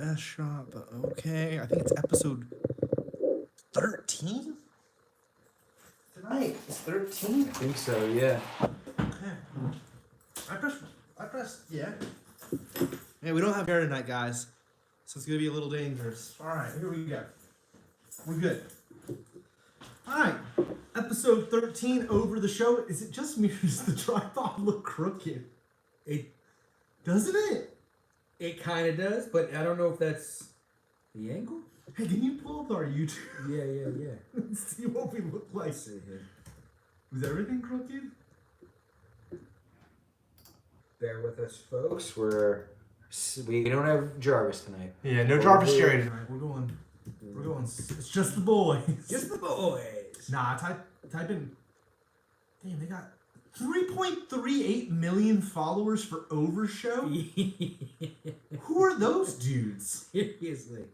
best shot, but okay. I think it's episode 13 tonight. It's 13. I think so, yeah. I pressed, yeah. Yeah, we don't have air tonight, guys. So it's going to be a little dangerous. All right, here we go. We're good. All right, episode 13, Over the Show. Is it just me or does the tripod look crooked? Doesn't it? It kind of does, but I don't know if that's the angle. Hey, can you pull up our YouTube? Yeah. Let's see what we look like. Let's see here. Is everything crooked? Bear with us, folks. We don't have Jarvis tonight. Yeah, no Jarvis Jerry tonight. We're going. It's just the boys. Just the boys. Nah, type in. Damn, they got 3.38 million followers for OverTheShow. Who are those dudes? Seriously.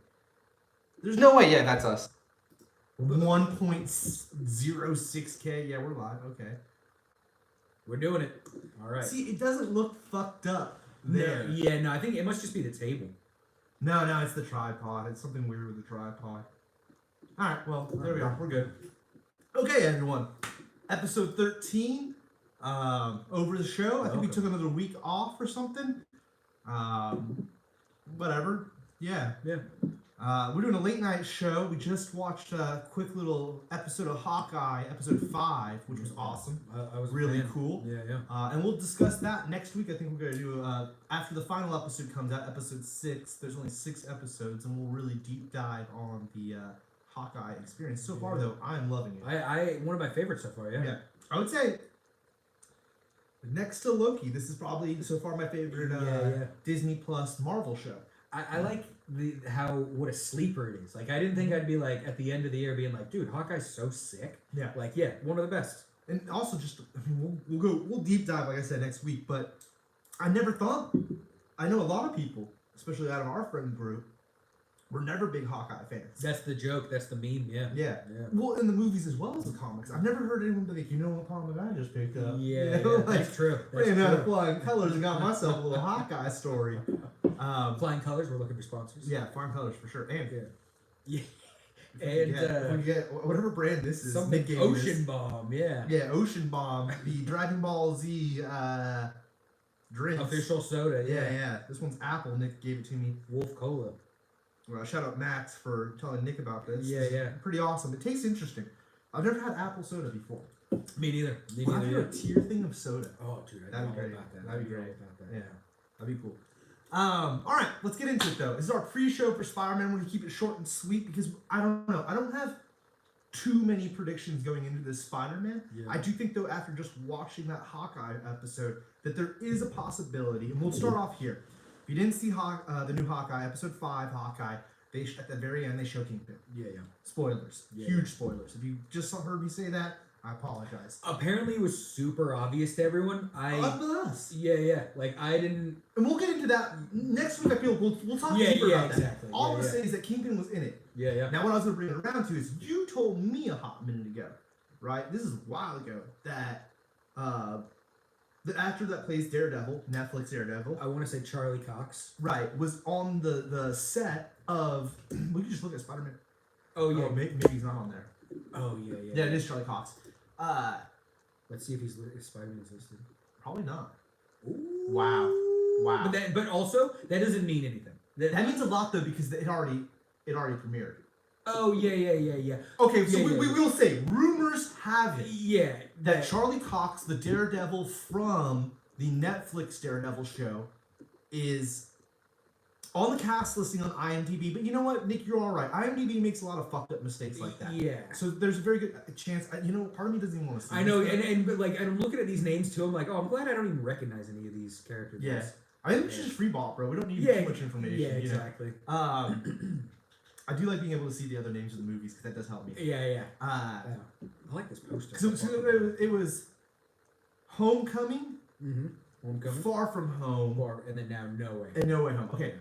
There's no way. Yeah, that's us. 1.06K. Yeah, we're live. Okay. We're doing it. All right. See, it doesn't look fucked up there. No, I think it must just be the table. No, it's the tripod. It's something weird with the tripod. All right, well, there we are. We're good. Okay, everyone. Episode 13, Over the Show. I think we took another week off or something. Whatever. Yeah. We're doing a late night show. We just watched a quick little episode of Hawkeye, episode 5, which was awesome. I was really cool. Yeah. And we'll discuss that next week. I think we're going to do, after the final episode comes out, episode 6. There's only 6 episodes, and we'll really deep dive on the Hawkeye experience. So far, though, I'm loving it. I one of my favorites so far, yeah. I would say, next to Loki, this is probably, so far, my favorite Disney Plus Marvel show. I like what a sleeper it is. Like, I didn't think I'd be like at the end of the year being like, dude, Hawkeye's so sick. Yeah. Like, one of the best. And also just, I mean, we'll deep dive, like I said, next week, but I never thought, I know a lot of people, especially out of our friend group, were never big Hawkeye fans. That's the joke, that's the meme, Yeah. Well, in the movies as well as the comics. I've never heard anyone be like, you know what comic I just picked up? Yeah, that's true. Ran out of flying colors and got myself a little Hawkeye story. Flying Colors, we're looking for sponsors. Yeah, Flying Colors for sure. And and we get whatever brand this is. Something Ocean Bomb, Yeah, Ocean Bomb, the Dragon Ball Z drink. Official soda, Yeah. This one's apple. Nick gave it to me. Wolf Cola. Well, shout out Max for telling Nick about this. Yeah. Pretty awesome. It tastes interesting. I've never had apple soda before. Me neither. I've had a tier thing of soda. Oh, dude, that'd be great. That'd be great. About that. Yeah, that'd be cool. All right, let's get into it though. This is our pre-show for Spider-Man. We're gonna keep it short and sweet because I don't know. I don't have too many predictions going into this Spider-Man. Yeah. I do think though, after just watching that Hawkeye episode, that there is a possibility, and we'll start off here. If you didn't see the new Hawkeye, episode 5 Hawkeye, at the very end they show Kingpin. Yeah. Spoilers. Huge spoilers. If you just heard me say that, I apologize. Apparently it was super obvious to everyone. Up to us. Yeah. Like, I didn't... And we'll get into that next week. I feel we'll talk deeper about exactly. that. All I'm going to say is that Kingpin was in it. Yeah. Now, what I was going to bring it around to is you told me a hot minute ago, right? This is a while ago, that the actor that plays Daredevil, Netflix Daredevil... I want to say Charlie Cox. Right. Was on the set of... We can just look at Spider-Man. Oh, yeah. Maybe he's not on there. Oh, yeah. Yeah, it is Charlie Cox. Let's see if Spider-Man's listed. Probably not. Ooh. Wow. But also, that doesn't mean anything. That means a lot though because it already premiered. Oh yeah. Okay, so we will say rumors have it. That Charlie Cox, the Daredevil from the Netflix Daredevil show, is on the cast listing on IMDb. But you know what, Nick, you're all right. IMDb makes a lot of fucked up mistakes like that. Yeah. So there's a very good chance. Part of me doesn't even want to see. I know, and I'm looking at these names too. I'm like, oh, I'm glad I don't even recognize any of these characters. Yeah. I think we should just freeball, bro. We don't need too much information. Yeah, exactly. I do like being able to see the other names of the movies because that does help me. Yeah. I like this poster. So it was Homecoming, Homecoming, Far From Home, and then now No Way. And No Way Home. Okay.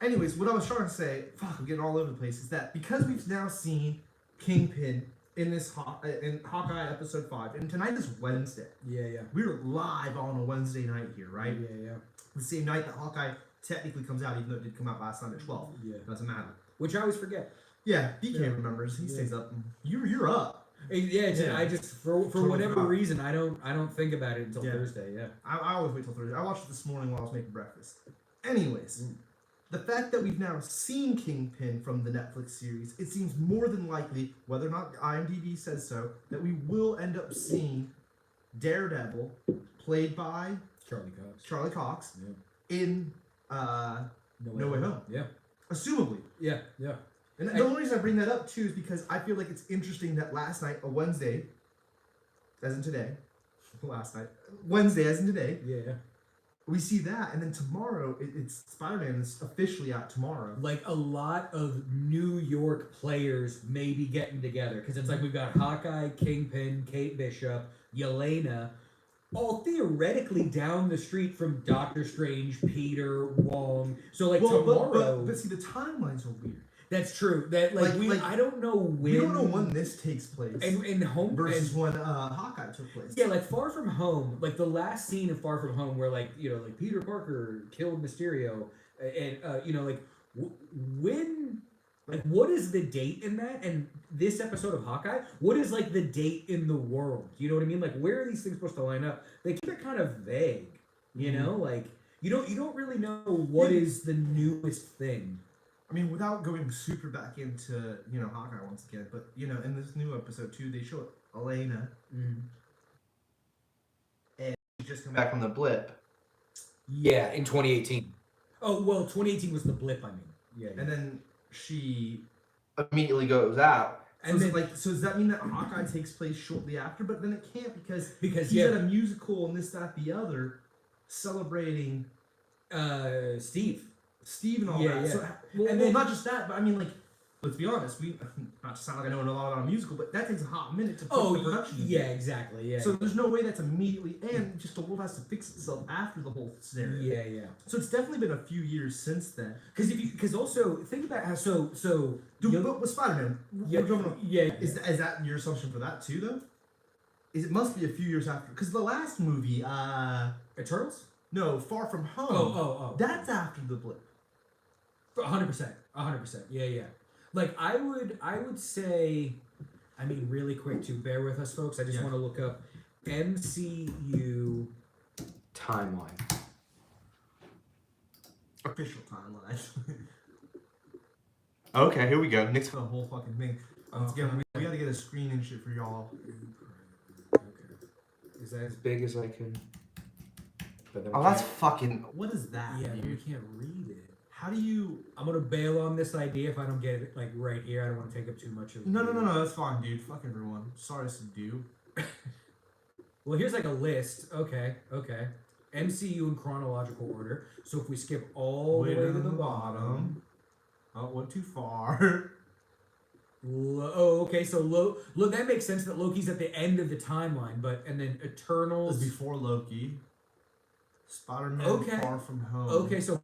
Anyways, what I was trying to say, I'm getting all over the place, is that because we've now seen Kingpin in this in Hawkeye episode 5, and tonight is Wednesday. Yeah. We were live on a Wednesday night here, right? Yeah. The same night that Hawkeye technically comes out, even though it did come out last night at 12. Yeah. Doesn't matter. Which I always forget. Yeah, BK Yeah. remembers. He Yeah. stays up. You're up. I just for Totally whatever forgot. reason I don't think about it until Yeah. Thursday. Yeah. I always wait till Thursday. I watched it this morning while I was making breakfast. Anyways, the fact that we've now seen Kingpin from the Netflix series, it seems more than likely, whether or not IMDb says so, that we will end up seeing Daredevil, played by Charlie Cox. Yeah. in No Way Home. Yeah. Assumably. Yeah. Yeah. And the only reason I bring that up too is because I feel like it's interesting that last night, a Wednesday, as in today, Wednesday as in today, Yeah. we see that, and then tomorrow, it's Spider-Man is officially out tomorrow. Like a lot of New York players may be getting together because it's like we've got Hawkeye, Kingpin, Kate Bishop, Yelena, all theoretically down the street from Doctor Strange, Peter, Wong. So like tomorrow, but see, the timelines are weird. That's true. That I don't know when. We don't know when this takes place. And home versus when Hawkeye took place. Yeah, like Far From Home, like the last scene of Far From Home, where like Peter Parker killed Mysterio, and when. Like, what is the date in that? And this episode of Hawkeye, what is like the date in the world? You know what I mean? Like, where are these things supposed to line up? They keep it kind of vague. You know, like you don't really know what is the newest thing. I mean, without going super back into Hawkeye once again, but in this new episode too, they show Elena, and she just come back from the blip. Yeah, in 2018. Oh well, 2018 was the blip. I mean, yeah. And then she immediately goes out. And so then, so does that mean that Hawkeye takes place shortly after? But then it can't because he's yeah. at a musical and this, that, the other, celebrating Steve and all that. Yeah. So, not just that, but I mean, like, let's be honest. We not to sound like I know a lot about a musical, but that takes a hot minute to put the production. Yeah, exactly. Yeah. So there's no way that's immediately, and just the world has to fix itself after the whole scenario. Yeah. So it's definitely been a few years since then. Because also think about how but with Spider-Man, is that your assumption for that too though? It must be a few years after, because the last movie, Eternals? No, Far From Home. Oh. That's after the blip. 100%. Yeah. Like I would say, I mean, really quick to bear with us, folks. I just want to look up MCU timeline. Official timeline. Okay, here we go. Next. The whole fucking thing. Once again, we gotta get a screen and shit for y'all. Okay. Is that as big as I can? Oh, that's fucking. What is that? Yeah, dude? we can't read it. How do you? I'm gonna bail on this idea if I don't get it like right here. I don't want to take up too much of. No. That's fine, dude. Fuck everyone. Sorry to do. Well, here's like a list. Okay. MCU in chronological order. So if we skip all the way to the bottom. Oh, went too far. Okay. So look, that makes sense that Loki's at the end of the timeline, and then Eternals It's before Loki. Spider-Man Far From Home. Okay, so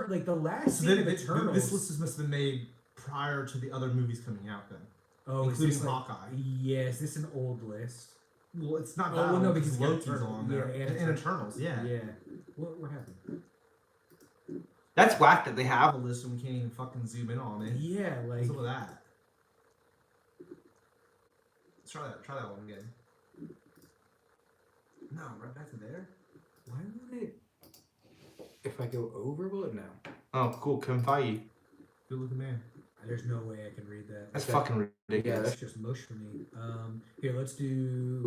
like the last scene of Eternals. This list must have been made prior to the other movies coming out then. Oh, including Hawkeye. Yeah, is this an old list? Well, it's not that well, no, old because Loki's on there. And Eternals, yeah. Yeah. What happened? That's whack that they have. A list and we can't even fucking zoom in on it. Yeah, like. What's up with that? Let's try that one again. No, right back to there. Why won't it? If I go over, will it now? Oh, cool. Kevin Feige. Good looking man. There's no way I can read that. That's fucking Yeah, ridiculous. that's just mush for me. Here, let's do.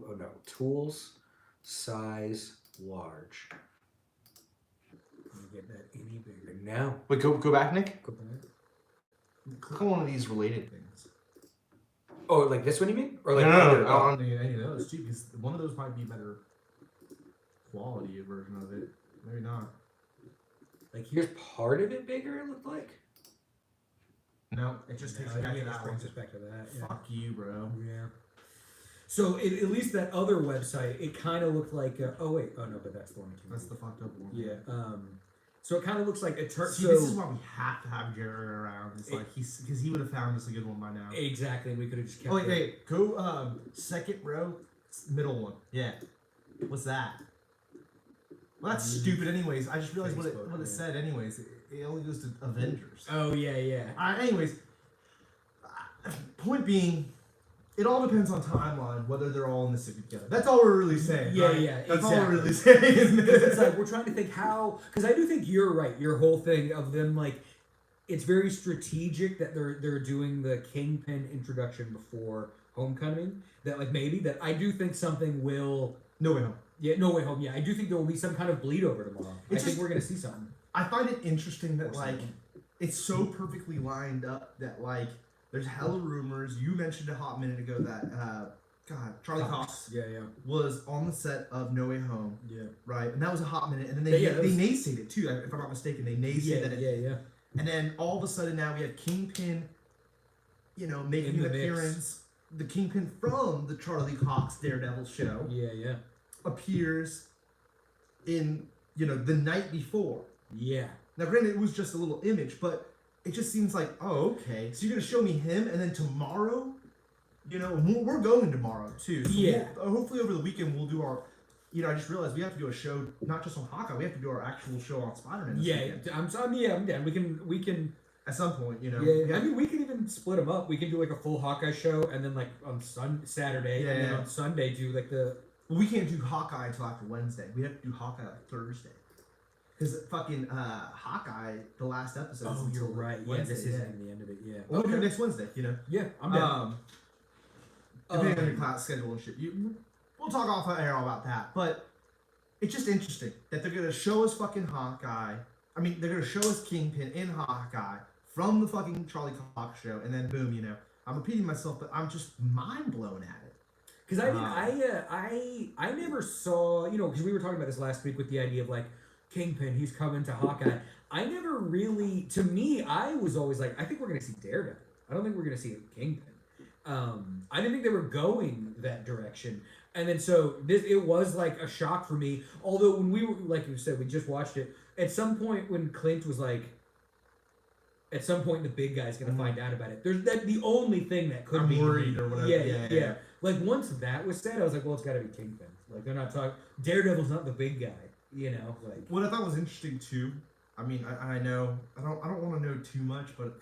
Oh no, tools, size, large. Let me get that any bigger now. Wait, go back, Nick. Go back. Click on one of these related things. Oh, like this one you mean? Or like No. On any of those too, because one of those might be better quality version of it. Maybe not. Like here's part of it bigger. It looked like. No, it just takes you back to that one. brings us back to that. Yeah. Fuck you, bro. Yeah. So at least that other website, it kind of looked like. Oh wait. Oh no, but that's the one. That's the fucked up one. Yeah. So it kind of looks like a See, this is why we have to have Jerry around. It's like because he would have found us a good one by now. Exactly. We could have just kept. Oh wait, go second row, middle one. Yeah. What's that? Well, that's stupid. Anyways, I just realized what Facebook, it said. Anyways, it only goes to Avengers. Oh yeah. Anyways, point being, it all depends on timeline whether they're all in the city together. That's all we're really saying. Yeah, right? yeah, That's all exactly. we're really saying. Isn't it? It's like we're trying to think how, because I do think you're right. Your whole thing of them like, it's very strategic that they're doing the Kingpin introduction before Homecoming. That like maybe that I do think something will. No Way Home. Yeah, No Way Home. Yeah, I do think there will be some kind of bleed over tomorrow. It's I think just- we're gonna see something. I find it interesting that Or like something. it's so perfectly lined up that like there's hella rumors. You mentioned a hot minute ago that Charlie Cox Yeah. was on the set of No Way Home, Yeah. right? And that was a hot minute, and then they Yeah, that was- naysayed it too. If I'm not mistaken, they naysayed that. Yeah. And then all of a sudden now we have Kingpin, making In an the mix. appearance. The Kingpin from the Charlie Cox Daredevil show Yeah. appears in the night before. Yeah. Now, granted, it was just a little image, but it just seems like, oh, okay. So you're gonna show me him, and then tomorrow, we're going tomorrow too. So Yeah. hopefully over the weekend we'll do our. I just realized we have to do a show not just on Hawkeye. We have to do our actual show on Spider-Man. This weekend. I'm down. We can. At some point, Yeah. I mean, we can even split them up. We can do like a full Hawkeye show, and then like on Saturday, and then Yeah. on Sunday do like the. Well, we can't do Hawkeye until after Wednesday. We have to do Hawkeye like Thursday. Because fucking Hawkeye, the last episode. is Oh, you're until right. Yeah, Wednesday, this isn't even the end of it. Yeah. We'll do it next Wednesday. Yeah, I'm down. Depending on your class schedule and shit. We'll talk off air all about that. But it's just interesting that they're gonna show us fucking Hawkeye. I mean, they're gonna show us Kingpin in Hawkeye from the fucking Charlie Cox show, and then boom, I'm repeating myself, but I'm just mind blown at it. Because I never saw, because we were talking about this last week with the idea of like Kingpin, he's coming to Hawkeye. I never really, to me, I was always like, I think we're gonna see Daredevil. I don't think we're gonna see Kingpin. I didn't think they were going that direction. And then so it was like a shock for me. Although when we were, like you said, we just watched it. At some point when Clint was like, at some point the big guy's gonna find out about it. There's the only thing that could I'm be worried or whatever. Yeah. Like once that was said, I was like, well, it's got to be Kingpin. Like they're not talking. Daredevil's not the big guy. Like What I thought was interesting too. I mean, I know I don't want to know too much, but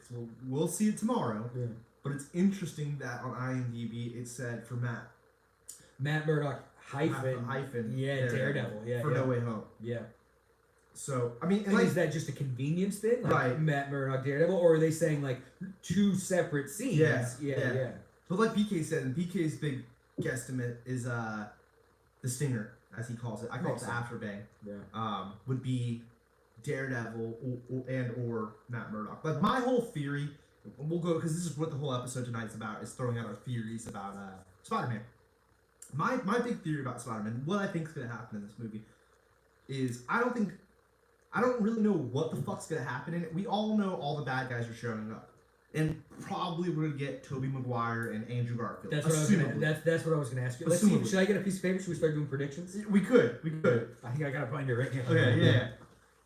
we'll see it tomorrow. Yeah. But it's interesting that on IMDb it said for Matt Murdock hyphen. Yeah, Daredevil. Yeah. For No Way Home. Yeah. So I mean, And is that just a convenience thing? Like Right. Matt Murdock, Daredevil, or are they saying like two separate scenes? Yeah. But like BK said, and BK's big guesstimate is the stinger, as he calls it. I call it the afterbang. Yeah. Would be Daredevil or Matt Murdock. Like my whole theory, we'll go because this is what the whole episode tonight's about, is throwing out our theories about Spider-Man. My big theory about Spider-Man, what I think is gonna happen in this movie, is I don't really know what the fuck's gonna happen in it. We all know all the bad guys are showing up. And probably we're gonna get Tobey Maguire and Andrew Garfield. That's what I was gonna ask you. Let's see. Should I get a piece of paper? Should we start doing predictions? We could. I think I gotta find it right here. Okay, yeah.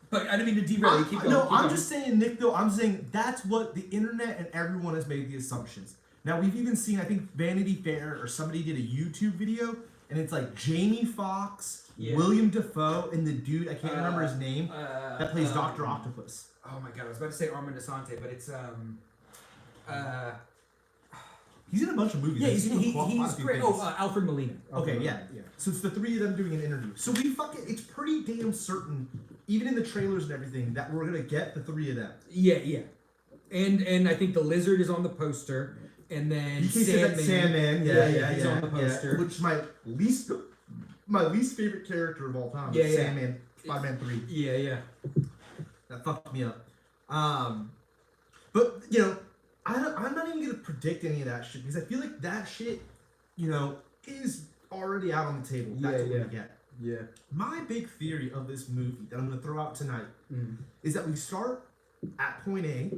But I didn't mean to derail you. Keep going. I'm just saying, Nick, though, I'm saying that's what the internet and everyone has made the assumptions. Now, we've even seen, I think, Vanity Fair or somebody did a YouTube video, and it's like Jamie Foxx, William Dafoe, and the dude, I can't remember his name, that plays Dr. Octopus. Oh my god, I was about to say Armand Asante, but it's He's in a bunch of movies. yeah, I've seen him he's quite a few great. things. Oh, Alfred Molina. Okay, yeah. So it's the three of them doing an interview. So it's pretty damn certain, even in the trailers and everything, that we're gonna get the three of them. Yeah. And I think the lizard is on the poster, and then Sandman. He's on the poster. Which is my least favorite character of all time. Yeah. Sandman, Spider-Man 3. Yeah. That fucked me up. But I'm not even gonna predict any of that shit because I feel like that shit, is already out on the table. That's what we're gonna get. Yeah. My big theory of this movie that I'm gonna throw out tonight is that we start at point A.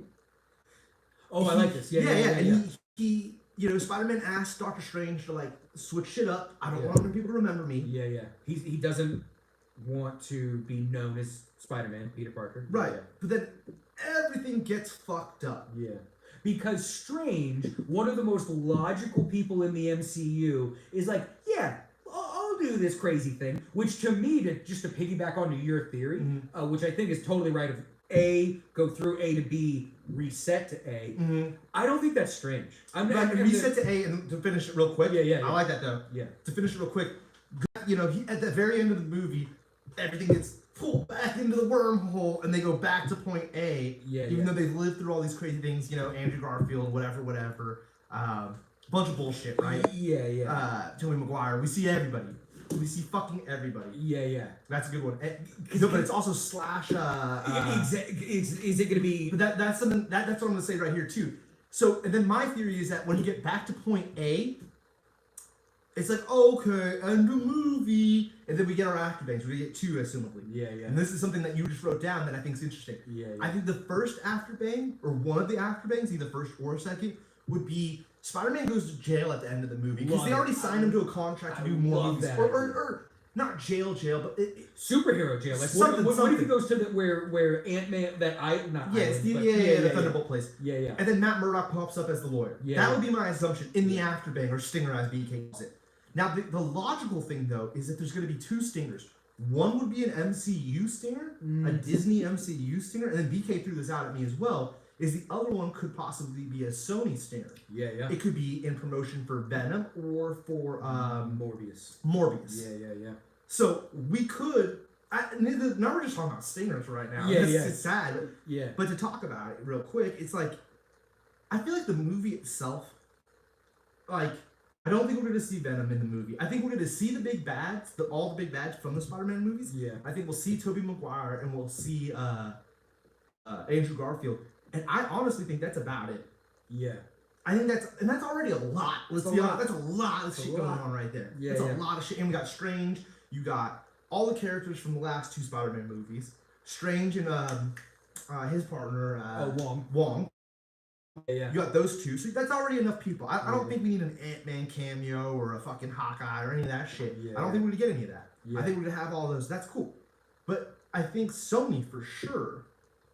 Oh, I like this. Yeah. And he Spider-Man asked Doctor Strange to like switch shit up. I don't want people to remember me. Yeah. He doesn't want to be known as Spider-Man, Peter Parker. Right. Yeah. But then everything gets fucked up. Yeah. Because Strange, one of the most logical people in the MCU, is like, yeah, I'll do this crazy thing, which to me, just to piggyback onto your theory, which I think is totally right, of A, go through A to B, reset to A. I don't think that's strange. Reset to A, and to finish it real quick. Yeah. I like that though. Yeah. To finish it real quick, you know, at the very end of the movie, everything gets pulled back into the wormhole, and they go back to point A. Even though they've lived through all these crazy things, you know, Andrew Garfield, whatever. Bunch of bullshit, right? Tobey Maguire. We see everybody. We see fucking everybody. Yeah. That's a good one. No, but it's also slash. Is it gonna be? But that's something. That's what I'm gonna say right here too. So, and then my theory is that when you get back to point A, it's like, okay, end of movie, and then we get our afterbangs. We get two, assumably. Yeah. And this is something that you just wrote down that I think is interesting. I think the first afterbang, or one of the afterbangs, either first or second, would be Spider-Man goes to jail at the end of the movie because they already signed him to a contract to do more movies, or not jail, but superhero jail. Like something. What if he goes to the where Ant-Man the Thunderbolt place. Yeah. And then Matt Murdock pops up as the lawyer. That would be my assumption in the afterbang, or stinger as BK calls it. Now the logical thing though is that there's going to be two stingers. One would be an MCU stinger, a Disney MCU stinger, and then BK threw this out at me as well. Is the other one could possibly be a Sony stinger. Yeah. It could be in promotion for Venom or for Morbius. Yeah. So we could. Now we're just talking about stingers right now. Yeah. It's sad. Yeah. But to talk about it real quick, it's like I feel like the movie itself, like I don't think we're going to see Venom in the movie. I think we're going to see the big bads, all the big bads from the Spider-Man movies. Yeah. I think we'll see Tobey Maguire and we'll see Andrew Garfield. And I honestly think that's about it. Yeah. I think that's already a lot. Let's be honest. That's a lot of shit going on right there. Yeah, that's a lot of shit. And we got Strange. You got all the characters from the last two Spider-Man movies. Strange and his partner Wong. Yeah. You got those two. So that's already enough people. I don't think we need an Ant-Man cameo or a fucking Hawkeye or any of that shit. I don't think we're gonna get any of that. I think we're gonna have all those. That's cool. But I think Sony for sure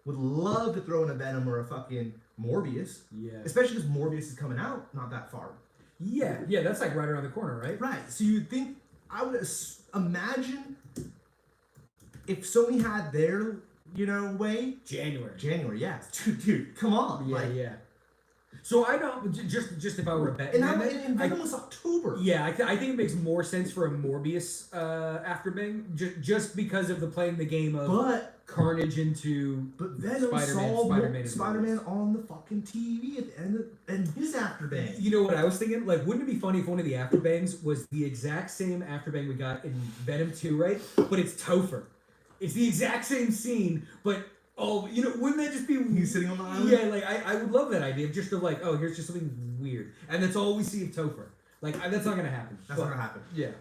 would love to throw in a Venom or a fucking Morbius. Yeah. Especially because Morbius is coming out not that far. Yeah, that's like right around the corner, right? Right. So you'd think, I would imagine if Sony had their, way. January, yeah. Dude, come on. Yeah. So I don't, just if I were a bet. And Venom was October. Yeah, I think it makes more sense for a Morbius afterbang, just because of playing the game of Carnage into Venom Spider-Man on the fucking TV at the end and his afterbang. You know what I was thinking? Like, wouldn't it be funny if one of the afterbangs was the exact same afterbang we got in Venom 2, right? But it's Topher. It's the exact same scene, but wouldn't that just be... He's sitting on the island? Yeah, like, I would love that idea of just of like, here's just something weird. And that's all we see of Topher. Like, that's not going to happen. That's not going to happen. Yeah.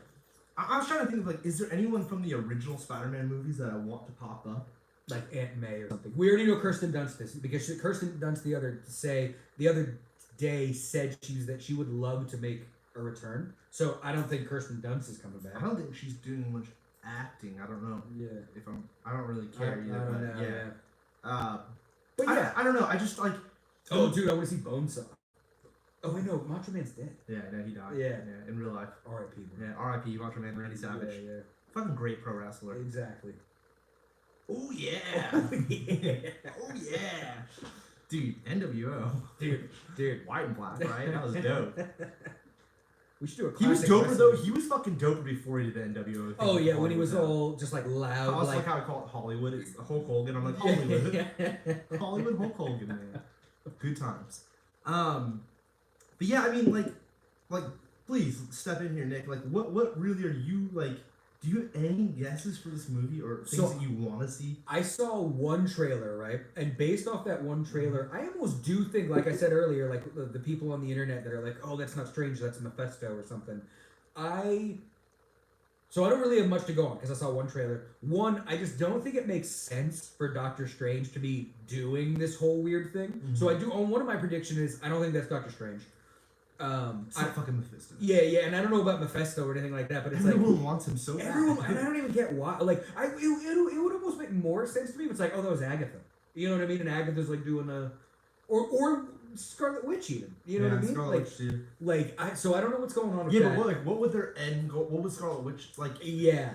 I was trying to think of, like, is there anyone from the original Spider-Man movies that I want to pop up? Like Aunt May or something. We already know Kirsten Dunst this, because Kirsten Dunst the other day said that she would love to make a return. So I don't think Kirsten Dunst is coming back. I don't think she's doing much acting. I don't know. Yeah. I don't really care either. I don't know. Yeah. But yeah, I don't know. I just like. Oh, dude, I want to see Bonesaw. Oh wait, no, Macho Man's dead. Yeah, no, he died. Yeah, in real life. R.I.P. Yeah, R.I.P. Macho Man, Randy Savage. Yeah. Fucking great pro wrestler. Exactly. Oh yeah. Oh yeah. Dude, NWO. Dude. White and black, right? That was dope. We should do a classic. He was doper though. He was fucking doper before he did the NWO thing. Oh yeah, when he was all just like loud. I was like how I call it Hollywood. It's Hulk Hogan. I'm like Hollywood. Hollywood Hulk Hogan, man. Good times. But yeah, I mean, like, please step in here, Nick. Like, what really are you like? Do you have any guesses for this movie or things that you want to see? I saw one trailer, right? And based off that one trailer, I almost do think, like I said earlier, like the people on the internet that are like, oh, that's not Strange, that's Mephisto or something. So I don't really have much to go on because I saw one trailer. One, I just don't think it makes sense for Doctor Strange to be doing this whole weird thing. Mm-hmm. So I do, on one of my predictions is, I don't think that's Doctor Strange. It's not fucking Mephisto. Yeah, and I don't know about Mephisto or anything like that, but it's everyone wants him so bad. And I don't even get why. Like, it would almost make more sense to me if it's like, oh, that was Agatha. You know what I mean? And Agatha's like doing or Scarlet Witch even. You know what I mean? Scarlet Witch, dude. So I don't know what's going on with Yeah, that. but what would their end goal? What would Scarlet Witch like? Yeah,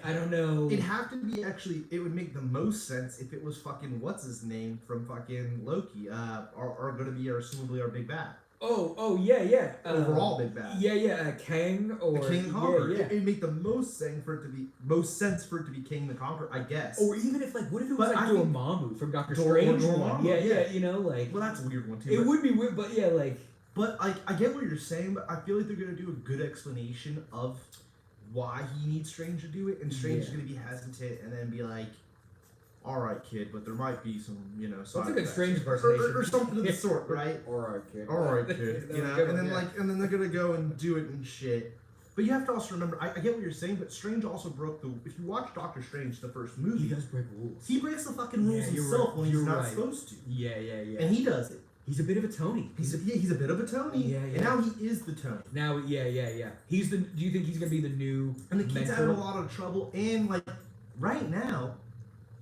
I don't know. It'd have to be actually. It would make the most sense if it was fucking what's his name from fucking Loki. Are going to be assumably our big bad. Oh yeah. Overall big bad. Yeah. Kang or the King the Conqueror. Yeah. It'd make the most sense for it to be King the Conqueror, I guess. Or even if what if it was But like I think- Dormammu from Doctor Dormammu, Strange? one? Yeah, yeah. you know, Well, that's a weird one too. it but- would be weird, but yeah, But I get what you're saying, but I feel like they're gonna do a good explanation of why he needs Strange to do it, and Strange is Yeah. gonna be hesitant and then be like, "All right, kid, but there might be some, side That's a good effects." Strange or impersonation. something of the sort, right? Alright, kid. All right, kid, That you was know, good and one, then yeah. and then they're gonna go and do it and shit. But you have to also remember, I get what you're saying, but Strange also broke the. If you watch Doctor Strange, the first movie, he does break rules. he breaks the fucking rules Yeah, you're himself right, when he's you're not right. supposed to, Yeah. and he does it. He's a bit of a Tony. He's a bit of a Tony, Yeah. and now he is the Tony. Now, yeah. He's the. Do you think he's gonna be the new? And the kid's mentor? having a lot of trouble, and right now,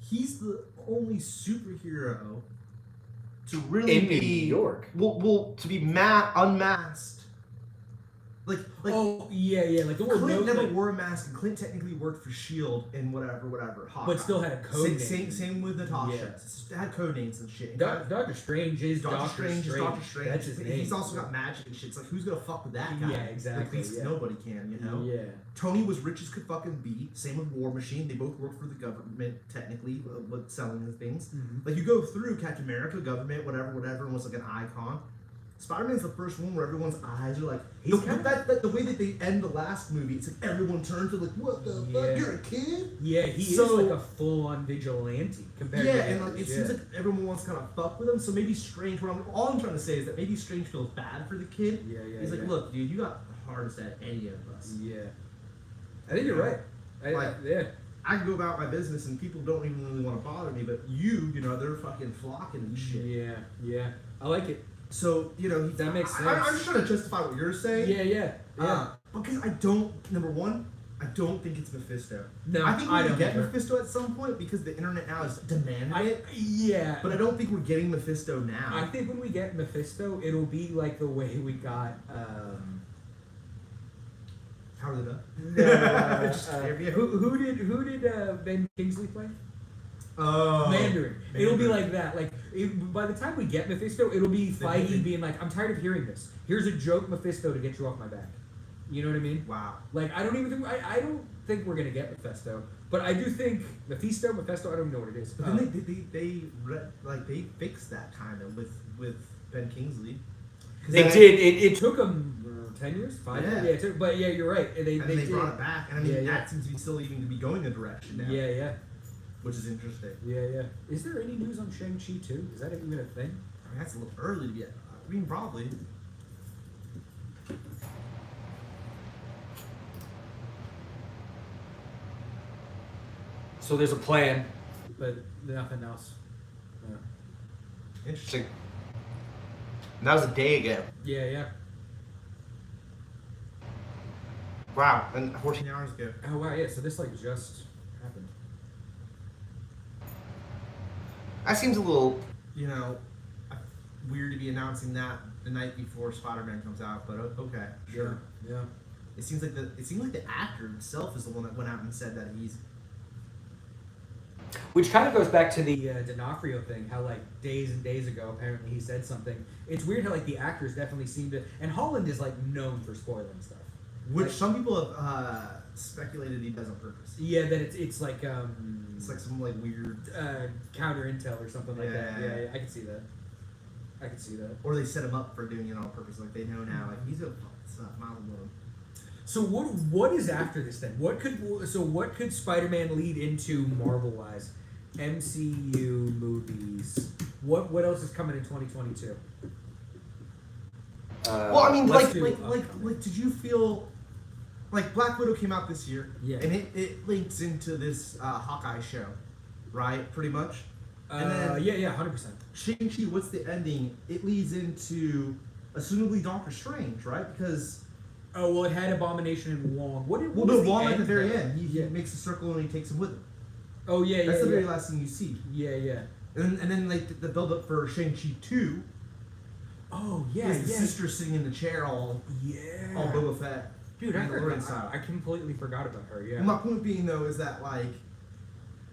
he's the only superhero to really In New be York. well to be unmasked. Like Oh yeah. Like the word Clint no, never like, wore a mask, and Clint technically worked for Shield and whatever. Hawkeye. but still had a code name. Same with Natasha. Yeah. Had code names and shit. And Doctor Strange is Doctor Strange is Doctor Strange. That's his But name. He's also got magic and shit. It's like, who's gonna fuck with that guy? Yeah, exactly, At least yeah. nobody can, you know? Yeah. Tony was rich as could fucking be. Same with War Machine. They both worked for the government, technically, with selling the things. Mhm. Like, you go through Captain America, government, whatever, and was like an icon. Spider-Man's the first one where everyone's eyes are like, He's the, kind that, the way that they end the last movie, it's like everyone turns to like, what the Yeah. fuck, you're a kid? Yeah, he So- is like a full-on vigilante compared Yeah, to and others, like, it yeah. seems like everyone wants to kind of fuck with him, so maybe Strange, all I'm trying to say is that maybe Strange feels bad for the kid. Yeah. He's like, look, dude, you got the hardest at any of us. Yeah. I think you're right. Yeah. I can go about my business and people don't even really want to bother me, but they're fucking flocking and shit. Yeah. I like it. So, That makes sense. I'm just trying to justify what you're saying. Yeah. Because number one, I don't think it's Mephisto. No, I think we're I going to don't get either. Mephisto at some point because the internet now is demanding it. Yeah. But I don't think we're getting Mephisto now. I think when we get Mephisto, it'll be like the way we got. How did it up? No, Just scared me. who did Ben Kingsley play? Oh. Mandarin. It'll be Mandarin. like that. By the time we get Mephisto, it'll be Feige movie. being like, "I'm tired of hearing this. Here's a joke, Mephisto, to get you off my back." You know what I mean? Wow. Like I don't think we're gonna get Mephisto, but I do think Mephisto. I don't know what it is. But then they fixed that kind of with Ben Kingsley. 'Cause They then- did. It took them 10 years, 5 years. Yeah. Yeah, it took, but yeah, you're right. They And they did. brought it back, and I mean Yeah. that seems to be still even to be going a direction now. Yeah. Which is interesting. Yeah. Is there any news on Shang-Chi too? Is that even a thing? I mean that's a little early to be. I mean probably. So there's a plan. But nothing else. Interesting. And that was a day ago. Yeah. Wow. And 14 hours ago. Oh wow, yeah. So this just happened. that seems a little. Weird to be announcing that the night before Spider-Man comes out, but okay, sure. Yeah. It seems like the actor himself is the one that went out and said that he's. Which kind of goes back to the D'Onofrio thing. How days and days ago, apparently he said something. It's weird how the actors definitely seem to. And Holland is known for spoiling stuff. Which some people have speculated he does on purpose. Yeah, that it's It's like some weird, counter intel or something like that. Yeah. Yeah, I can see that. or they set him up for doing it on purpose. Like they know now, he's gonna fuck this up. Miles Morales. So what is after this then? What could Spider-Man lead into Marvel wise? MCU movies. What else is coming in 2022? Well, I mean, let's Did you feel like Black Widow came out this year? Yeah. And it links into this Hawkeye show, right? Pretty much. And then yeah, 100%. Shang-Chi, what's the ending? It leads into assumably Doctor Strange, right? Because Oh well, it had Abomination and Wong. What well, was no, the Wong at end, the very though? end, he makes a circle and he takes him with him. Oh yeah, That's yeah, the very yeah. last thing you see. Yeah. And then the build up for Shang-Chi 2. Oh He yeah, has the yeah, sister sitting in the chair all yeah. Boba Fett. Dude, I Mandalorian forgot. style. I completely forgot about her. Yeah. And my point being though is that like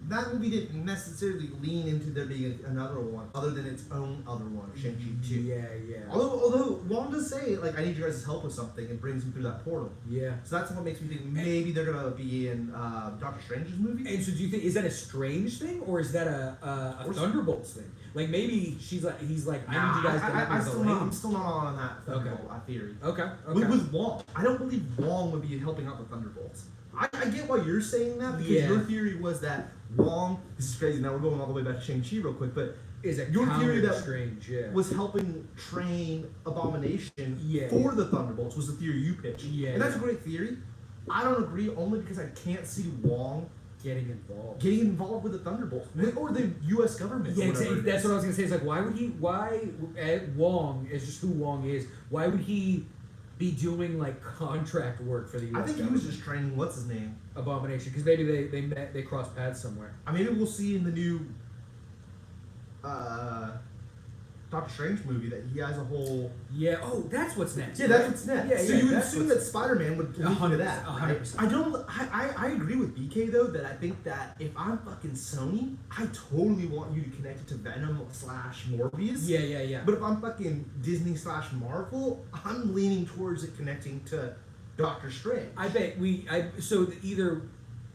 that movie didn't necessarily lean into there being another one, other than its own other one, Shang-Chi 2. Yeah, yeah. Although Wong does say like I need your guys' help with something and brings him through that portal. Yeah. So that's what makes me think maybe they're gonna be in Doctor Strange's movie. And so, do you think is that a Strange thing or is that a Thunderbolts thing? Like maybe he's like I need you guys to help me with the I'm lane. still not on that Thunderbolt theory. Okay. With Wong, I don't believe Wong would be helping out the Thunderbolts. I get why you're saying that because your theory was that Wong. This is crazy. Now we're going all the way back to Shang-Chi real quick, but Is it your theory that Strange? Yeah. was helping train Abomination Yeah. for the Thunderbolts was the theory you pitched. Yeah, and that's yeah. a great theory. I don't agree only because I can't see Wong Getting involved. getting involved with the Thunderbolts or the U.S. government. Yeah, or whatever exactly. it That's is. what I was gonna say. It's like, why Wong is just who Wong is. Why would he be doing like contract work for the U.S. I think he government? was just training. What's his name? Abomination, because maybe they crossed paths somewhere. Maybe we'll see in the new Doctor Strange movie that he has a whole. Yeah. Oh, that's what's next. Yeah, that's what's next. Yeah, so yeah, you would that's assume what's- that Spider-Man would lead into that. 100%. Right? I don't. I agree with BK though that I think that if I'm fucking Sony, I totally want you to connect it to Venom / Morbius. Yeah. But if I'm fucking Disney / Marvel, I'm leaning towards it connecting to Doctor Strange. I bet either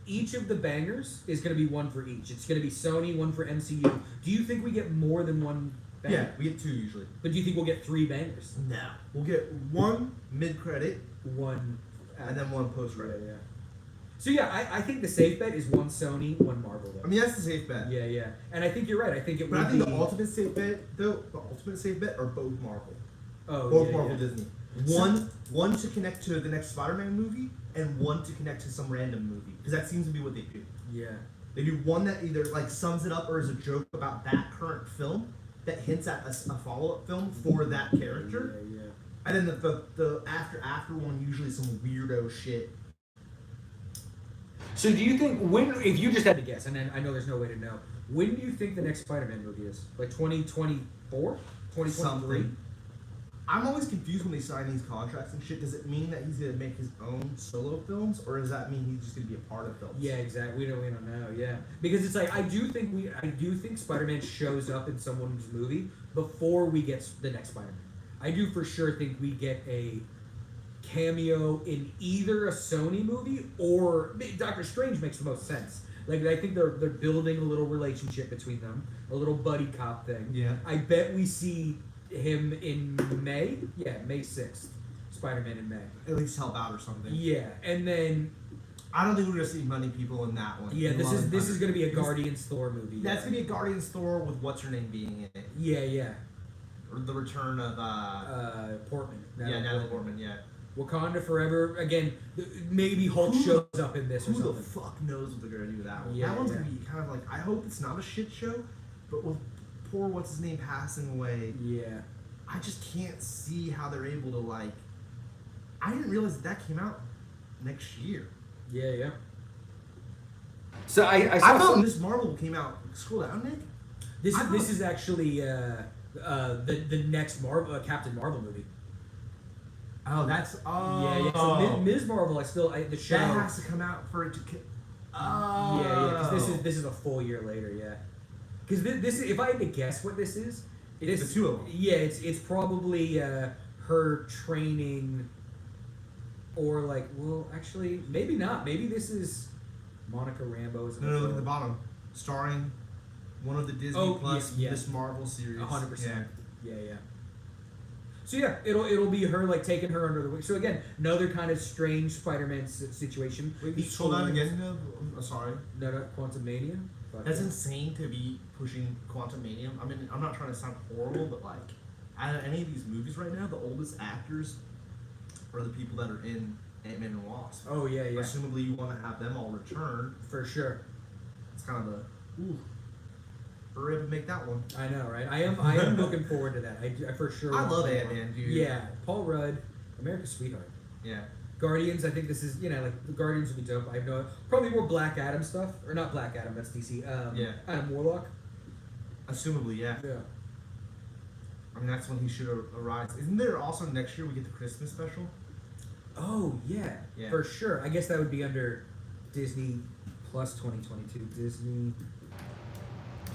each of the bangers is going to be one for each. It's going to be Sony, one for MCU. Do you think we get more than one banger? Yeah, we get 2 usually. But do you think we'll get 3 bangers? No, we'll get 1 mid-credit One. and then 1 post-credit. Yeah. So yeah, I think the safe bet is 1 Sony, 1 Marvel. Though. I mean that's the safe bet. Yeah. And I think you're right. I think it But would I think be. the ultimate safe bet are both Marvel. Oh, Both yeah, Marvel yeah. Disney. So- One to connect to the next Spider-Man movie, and 1 to connect to some random movie. Because that seems to be what they do. Yeah. They do one that either like sums it up or is a joke about that current film that hints at a follow-up film for that character. Yeah. And then the after one usually some weirdo shit. So do you think if you just had to guess, and then I know there's no way to know, when do you think the next Spider-Man movie is? Like 2024? 2023? Something. I'm always confused when they sign these contracts and shit. Does it mean that he's gonna make his own solo films, or does that mean he's just gonna be a part of films? Yeah, exactly. We don't know. Yeah, because it's like I do think Spider-Man shows up in someone's movie before we get the next Spider-Man. I do for sure think we get a cameo in either a Sony movie or Doctor Strange makes the most sense. Like I think they're building a little relationship between them, a little buddy cop thing. Yeah. I bet we see him in May. Yeah, May 6th. Spider-Man in May. At least help out or something. Yeah, and then I don't think we're gonna see many people in that one. yeah, In this Love and is Thunder. gonna be a Because Guardians Thor movie. That's yeah. gonna be a Guardians Thor with what's her name being in it, Yeah. or the return of Portman. Natalie Portman. Yeah. Wakanda Forever. Again, maybe Hulk Who- shows up in this or Who the something. fuck knows what they're gonna do with that one? Yeah, That one's yeah. gonna be kind of like I hope it's not a shit show, but with poor what's his name passing away, Yeah. I just can't see how they're able to like. I didn't realize that came out next year. Yeah. So I I saw thought some. Miss Marvel came out. Scroll down, Nick. This I this thought- is actually the next Captain Marvel movie. Oh, that's Yeah. So Ms. Marvel, the show. that has to come out for it to. Yeah. Because this is a full year later. Yeah. Because this is, if I had to guess what this is, It's the two of them. Yeah, it's probably her training, or like, well, actually, maybe not. Maybe this is Monica Rambeau. Is No, look at the bottom, starring one of the Disney Oh, Plus yeah. Miss Marvel series. 100%. Yeah. So yeah, it'll be her like taking her under the wing. So again, another kind of strange Spider-Man situation. Wait, The scroll down old- again. No, I'm sorry. No, Quantum Mania. Fuck That's yeah. insane to be pushing Quantum Mania. I mean, I'm not trying to sound horrible, but like, out of any of these movies right now, the oldest actors are the people that are in Ant-Man and Wasp. Oh yeah. Presumably, you want to have them all return. For sure. It's kind of a hurry up and make that one. I know, right? I am looking forward to that. I for sure. I want love that Ant-Man, one. dude. Yeah, Paul Rudd, America's sweetheart. Yeah. Guardians, I think this is, like the Guardians would be dope. I know probably more Black Adam stuff, or not Black Adam, that's DC. Yeah. Adam Warlock. Assumably, yeah. Yeah. I mean, that's when he should arise. Isn't there also next year we get the Christmas special? Oh yeah, Yeah. for sure. I guess that would be under Disney Plus 2022. Disney.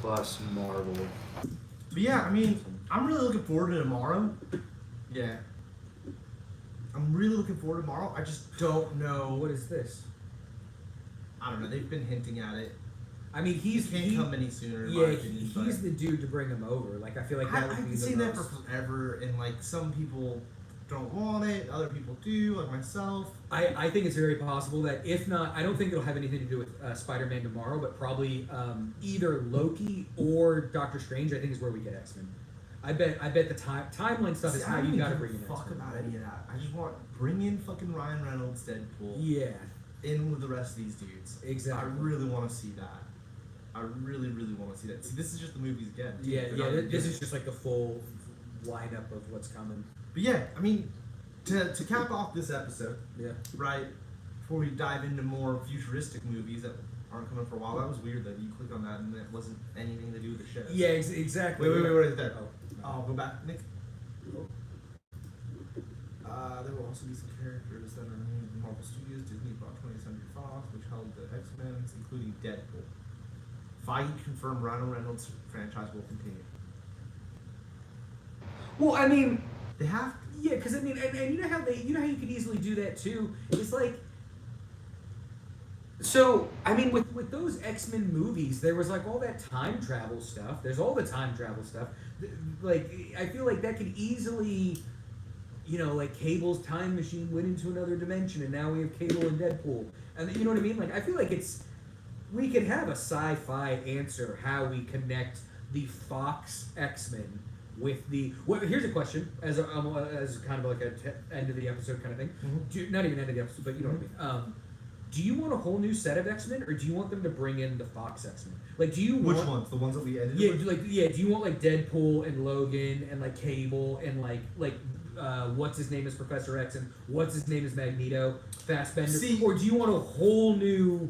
Plus Marvel. But yeah, I mean, I'm really looking forward to tomorrow. Yeah. I'm really looking forward to tomorrow. I just don't know. What is this? I don't know. They've been hinting at it. I mean, He can't come any sooner. In my Yeah, opinion, but he's the dude to bring him over. Like, I feel like that I've would be been the saying that for most. forever, and like some people don't want it, other people do, like myself. I think it's very possible that if not, I don't think it'll have anything to do with Spider-Man tomorrow, but probably either Loki or Doctor Strange. I think is where we get X-Men. I bet the timeline stuff is See, how I don't you got to even bring in fuck X-Men. about any of that. I just want bring in fucking Ryan Reynolds, Deadpool, Yeah, in with the rest of these dudes. exactly. I really want to see that. I really, really want to see that. See, this is just the movies again. too. Yeah, They're yeah. not This doing is it. just like the full lineup of what's coming. But yeah, I mean, to cap off this episode, Yeah. right before we dive into more futuristic movies that aren't coming for a while. That was weird that you clicked on that and that wasn't anything to do with the show. Yeah, exactly. Wait, right there. Oh, Oh, go back, Nick. There will also be some characters that are named in Marvel Studios. Disney bought 20th Century Fox, which held the X-Men, including Deadpool. Feige confirmed Rhino Reynolds franchise will continue. Well, I mean, They have to. Yeah, because I mean, and you know how you could easily do that too. It's like so I mean, with those X-Men movies, there was like all that time travel stuff. There's all the time travel stuff. Like I feel like that could easily, like Cable's time machine went into another dimension, and now we have Cable and Deadpool, and you know what I mean. Like I feel like we could have a sci-fi answer how we connect the Fox X-Men with the. Well, here's a question as kind of like a end of the episode kind of thing. Mhm. Not even end of the episode, but you know what I mean. Do you want a whole new set of X-Men, or do you want them to bring in the Fox X-Men? Like, do you Which want? ones? The ones that we edited Yeah, with? do you want like Deadpool and Logan and like Cable and like what's his name is Professor X and what's his name is Magneto, Fassbender, See- or do you want a whole new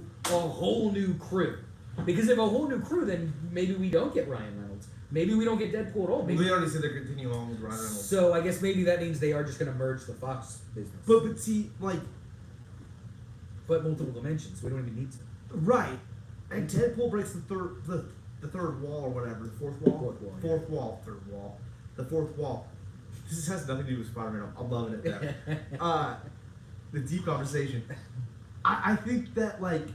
crew? Because if a whole new crew, then maybe we don't get Ryan Reynolds. Maybe we don't get Deadpool at all. Well, Maybe, they already said they're continuing on with Ryan Reynolds. so I guess maybe that means they are just going to merge the Fox business. But see, like, But multiple dimensions, we don't even need to. right. And Deadpool breaks the third wall or whatever, the fourth wall? Fourth wall, yeah. Third wall. The fourth wall. This has nothing to do with Spider-Man. I'm loving it though. The deep conversation. I think that like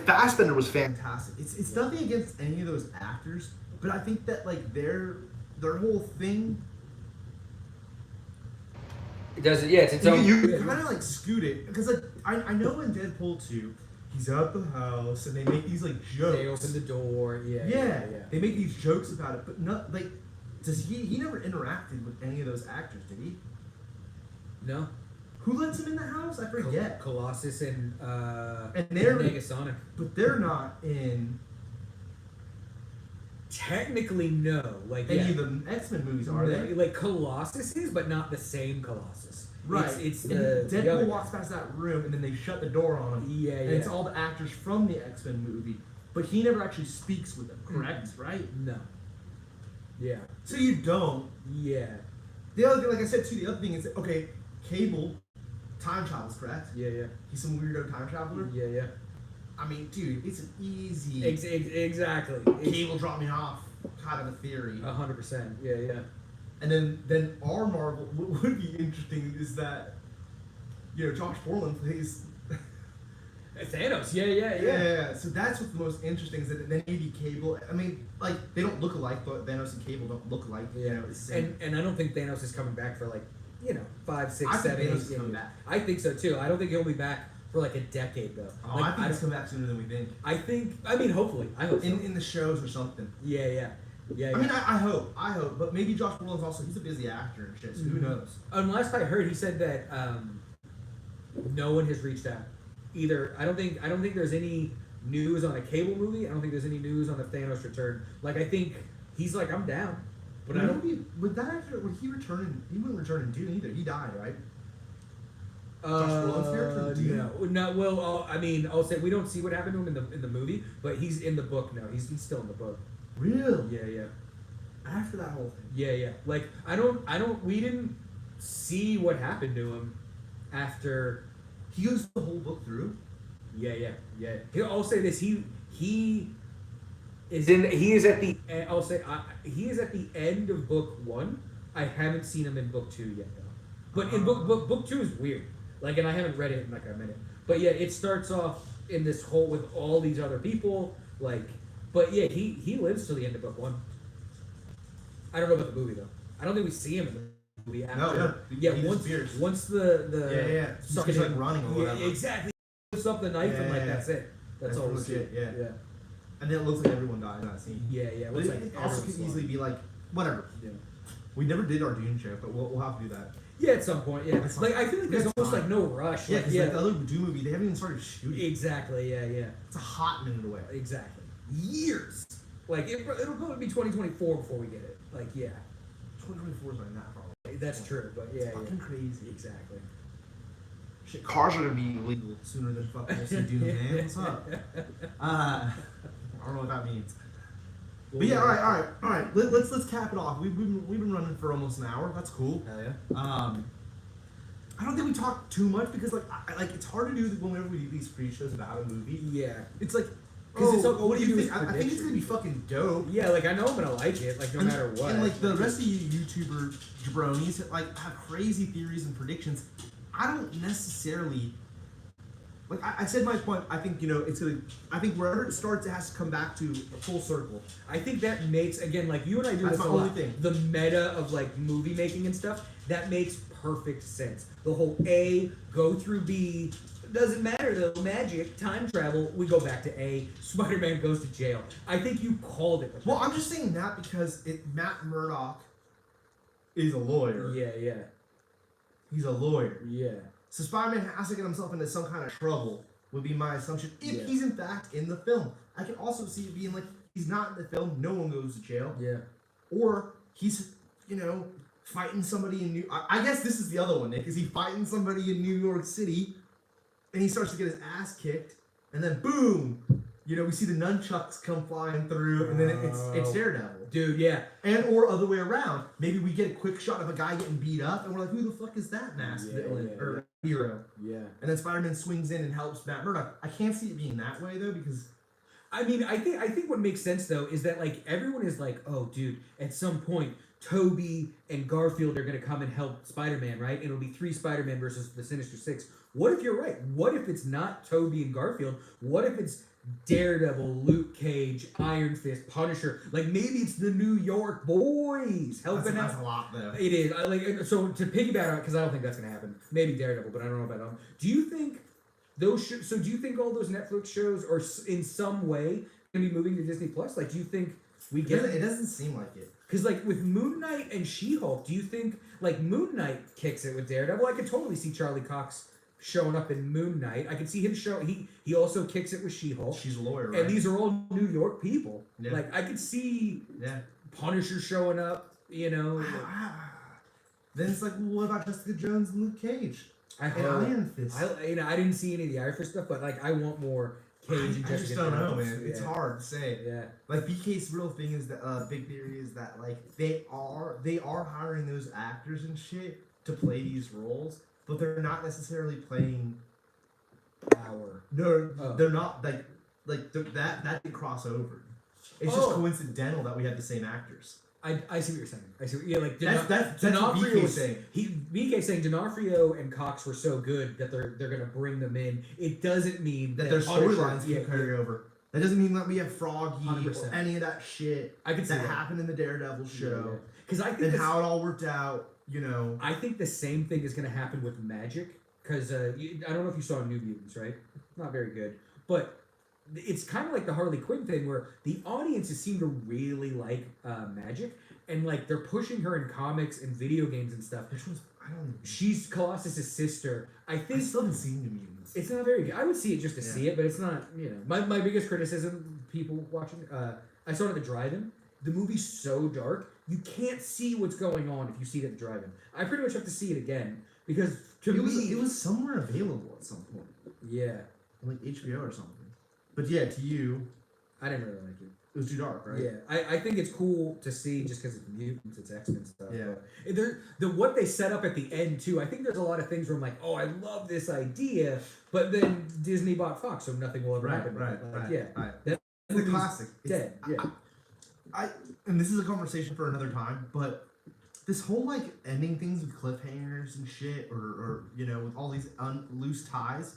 Fassbender was fantastic. It's nothing against any of those actors, but I think that like their whole thing it doesn't. Yeah, it's its own. you kind of like scoot it because like I know in Deadpool 2 he's at the house and they make these like jokes. They open the door, Yeah, yeah. they make these jokes about it, but not like. Does he never interacted with any of those actors? Did he? No. Who lets him in the house? I forget. Colossus and they're Negasonic. but they're not in Technically, no. Like any of the X-Men movies, are they? Like Colossus is, but not the same Colossus. Right. It's And the other Deadpool guy. walks past that room and then they shut the door on him. Yeah, And yeah. it's all the actors from the X-Men movie, but he never actually speaks with them. Correct? Right? No. Yeah. So you don't. Yeah. The other thing, like I said too, the other thing is that, okay, Cable time travels, correct? Yeah. Yeah. He's some weirdo time traveler. Yeah. Yeah. I mean, dude, it's an easy Exactly. Cable drop me off kind of a theory. 100%. Yeah. Yeah. And then our Marvel, what would be interesting is that, Josh Brolin plays. Thanos. Yeah. Yeah. So that's what's the most interesting is that then maybe Cable. I mean, like they don't look alike. But Thanos and Cable don't look alike. Yeah. The same. And I don't think Thanos is coming back for 5, 6, I think 7, 8 Thanos is coming years. back. I think so too. I don't think he'll be back for a decade though. Oh, I think he's coming back sooner than we think. I mean, hopefully. I hope so. In the shows or something. Yeah. I mean, I hope, but maybe Josh Brolin's also he's a busy actor and shit. So who knows? Last I heard, he said that no one has reached out. Either I don't think there's any news on a Cable movie. I don't think there's any news on the Thanos return. I think he's like, I'm down, but I don't. Would that actor? Would he return? He wouldn't return in Dune either. He died, right? Josh Brolin's character in Dune? No. Well, I'll say we don't see what happened to him in the movie, but he's in the book now. He's still in the book. Real. Yeah. After that whole thing. Yeah. Like we didn't see what happened to him after. He goes the whole book through. Yeah. I'll say this: he is He is at the. I'll say he is at the end of book 1. I haven't seen him in book 2 yet, though. But in book 2 is weird. Like, and I haven't read it in like a minute. But yeah, it starts off in this whole with all these other people. Like, but yeah, he lives till the end of book 1. I don't know about the movie though. I don't think we see him in the movie after. No. Yeah, He once disappears. the He's just like running or whatever. Yeah, exactly. Lifts up the knife and like Yeah. that's it. That's all we see. legit, yeah. Yeah. And then it looks like everyone dies in that scene. Yeah. But Looks it like also everyone's could easily be like, whatever. Yeah. We never did our Dune show, but we'll have to do that. Yeah, at some point. Yeah. That's Like fine. I feel like there's That's almost fine. like no rush. Yeah, Like, because like the other Dune movie, they haven't even started shooting. Exactly. Yeah. It's a hot minute away. Exactly. Years. Like it'll probably be 2024 before we get it. Like yeah. 2024 is like that far away. That's true. But It's yeah. fucking crazy. Exactly. Shit, cars are gonna be illegal sooner than fucking we'll see Dune, man. What's up? I don't know what that means. But yeah, all right. Let's cap it off. We've been running for almost an hour. That's cool. Hell yeah. I don't think we talk too much because like it's hard to do whenever we do these pre-shows about a movie. Yeah. It's like, 'Cause it's all- what do you do think? is I think it's gonna be fucking dope. Yeah, like I know I'm gonna like it, like no And- matter what. And like the rest of you YouTuber jabronis like have crazy theories and predictions. I don't necessarily like I said my point. I think it's gonna. I think wherever it starts, it has to come back to a full circle. I think that makes again, like you and I do That's this my a only lot. thing. The meta of like movie making and stuff that makes perfect sense. The whole A go through B doesn't matter though. Magic, time travel. We go back to A. Spider-Man goes to jail. I think you called it. Well, I'm just saying that because Matt Murdock is a lawyer. Yeah. He's a lawyer. Yeah. So Spider-Man has to get himself into some kind of trouble, would be my assumption, if Yeah. he's in fact in the film. I can also see it being like, he's not in the film, no one goes to jail. Yeah. Or he's, fighting somebody in I guess this is the other one, Nick. Is he fighting somebody in New York City, and he starts to get his ass kicked, and then boom, we see the nunchucks come flying through, and then it's Daredevil. Dude, yeah. And or other way around. Maybe we get a quick shot of a guy getting beat up, and we're like, who the fuck is that masked villain or hero? Yeah. And then Spider-Man swings in and helps Matt Murdock. I can't see it being that way though, because I mean, I think what makes sense though is that like everyone is like, oh, dude, at some point, Toby and Garfield are gonna come and help Spider-Man, right? It'll be 3 Spider-Man versus the Sinister Six. What if you're right? What if it's not Toby and Garfield? What if it's Daredevil, Luke Cage, Iron Fist, Punisher? Like maybe it's the New York boys helping out. that's a lot though. It is. I like so to piggyback on because I don't think that's gonna happen. Maybe Daredevil, but I don't know about them. Do you think those? So do you think all those Netflix shows are in some way gonna be moving to Disney Plus? Like, do you think we get? It doesn't seem like it. Because like with Moon Knight and She-Hulk, do you think like Moon Knight kicks it with Daredevil? I could totally see Charlie Cox showing up in Moon Knight. I could see him show. He also kicks it with She-Hulk. She's a lawyer, right? And these are all New York people. Yeah. Like I could see yeah. Punisher showing up. Then it's like, well, what about Jessica Jones and Luke Cage? I And hope. Iron Fist. I didn't see any of the Iron Fist stuff, but like I want more Cage and I Jessica just don't know, Jones. man. It's hard to say. Yeah. Like BK's real thing is that big theory is that like they are hiring those actors and shit to play these roles, but they're not necessarily playing. They're not like that didn't cross over. It's just coincidental that we have the same actors. I see what you're saying. I see. Like That's what D'Onofrio BK's saying. BK's saying D'Onofrio and Cox were so good that they're gonna bring them in. It doesn't mean That their Punisher- storylines can carry over. That doesn't mean that we have Froggy 100%. or any of that shit I can see that. happened in the Daredevil show. Because I think And this- how it all worked out, I think the same thing is going to happen with Magic because I don't know if you saw New Mutants, right? Not very good, but it's kind of like the Harley Quinn thing where the audiences seem to really like Magic, and like they're pushing her in comics and video games and stuff. Which one's I don't know. She's Colossus's sister. I I think still haven't seen New Mutants. it's not very good. I would see it just to Yeah. see it, but it's not. My biggest criticism, people watching. I saw it at the drive-in. The movie's so dark, you can't see what's going on if you see it at the drive-in. I pretty much have to see it again because it was somewhere available at some point, yeah, like HBO or something. But yeah, to you, I didn't really like it. It was too dark, right? Yeah, I think it's cool to see just because it's mutants, it's X-Men stuff. Yeah. But what they set up at the end too. I think there's a lot of things where I'm like, oh, I love this idea, but then Disney bought Fox, so nothing will ever happen. Right. Yeah, It's a movie's classic. dead. Yeah. And this is a conversation for another time, but this whole like ending things with cliffhangers and shit, or with all these loose ties,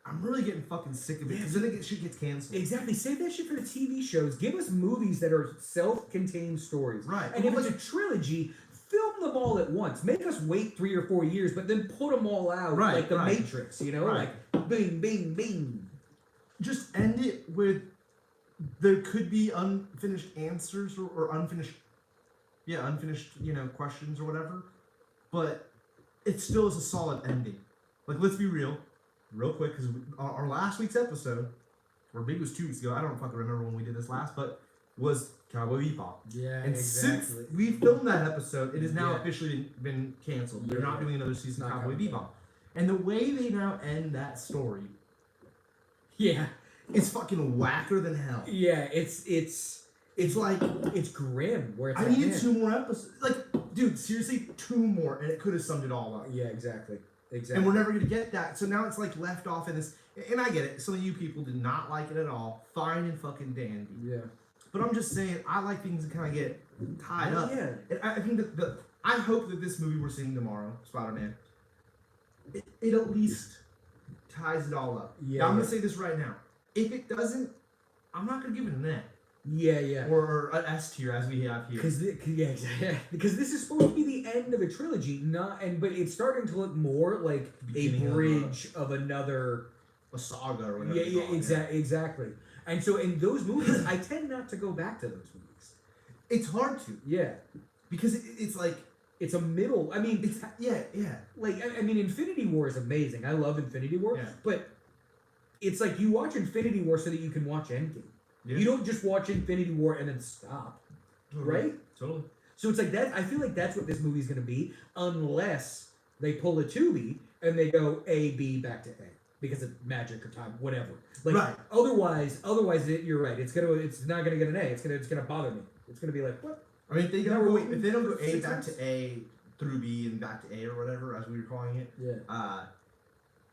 I'm really getting fucking sick of it because then shit gets canceled. Exactly. Save that shit for the TV shows. Give us movies that are self-contained stories. Right. And if it's a trilogy, film them all at once. Make us wait 3 or 4 years, but then put them all out like the Matrix. Right. Like bing, bing, bing. Just end it with there could be unfinished answers or unfinished questions or whatever, but it still is a solid ending. Like, let's be real quick, because our last week's episode, or maybe it was 2 weeks ago, I don't fucking remember when we did this last, but was Cowboy Bebop. Yeah, and since we filmed that episode, it has now officially been canceled. They're not doing another season of Cowboy Bebop. And the way they now end that story, it's fucking whacker than hell. Yeah, it's like it's grim. Where it's I needed 2 more episodes. Like, dude, seriously, 2 more, and it could have summed it all up. Yeah, exactly. And we're never gonna get that. So now it's like left off in this. And I get it. Some of you people did not like it at all. Fine and fucking dandy. Yeah. But I'm just saying, I like things that kind of get tied up. Yeah. And I think that I hope that this movie we're seeing tomorrow, Spider-Man, it at least ties it all up. Yeah. Now, I'm gonna say this right now. If it doesn't, I'm not gonna give it an N. Yeah. Or an S tier as we have here. Because this is supposed to be the end of a trilogy, but it's starting to look more like a bridge of another saga or whatever. Exactly. And so in those movies, I tend not to go back to those movies. It's hard to. Yeah. Because it's like it's a middle. I mean, it's Like I mean, Infinity War is amazing. I love Infinity War, but it's like you watch Infinity War so that you can watch Endgame. Yeah. You don't just watch Infinity War and then stop, right? Totally. So it's like that. I feel like that's what this movie's going to be, unless they pull a Tubi and they go A, B, back to A because of magic or time, whatever. Like otherwise, you're right. It's not going to get an A. It's gonna bother me. It's going to be like what? I mean, if they don't go A back to A through B and back to A or whatever as we were calling it,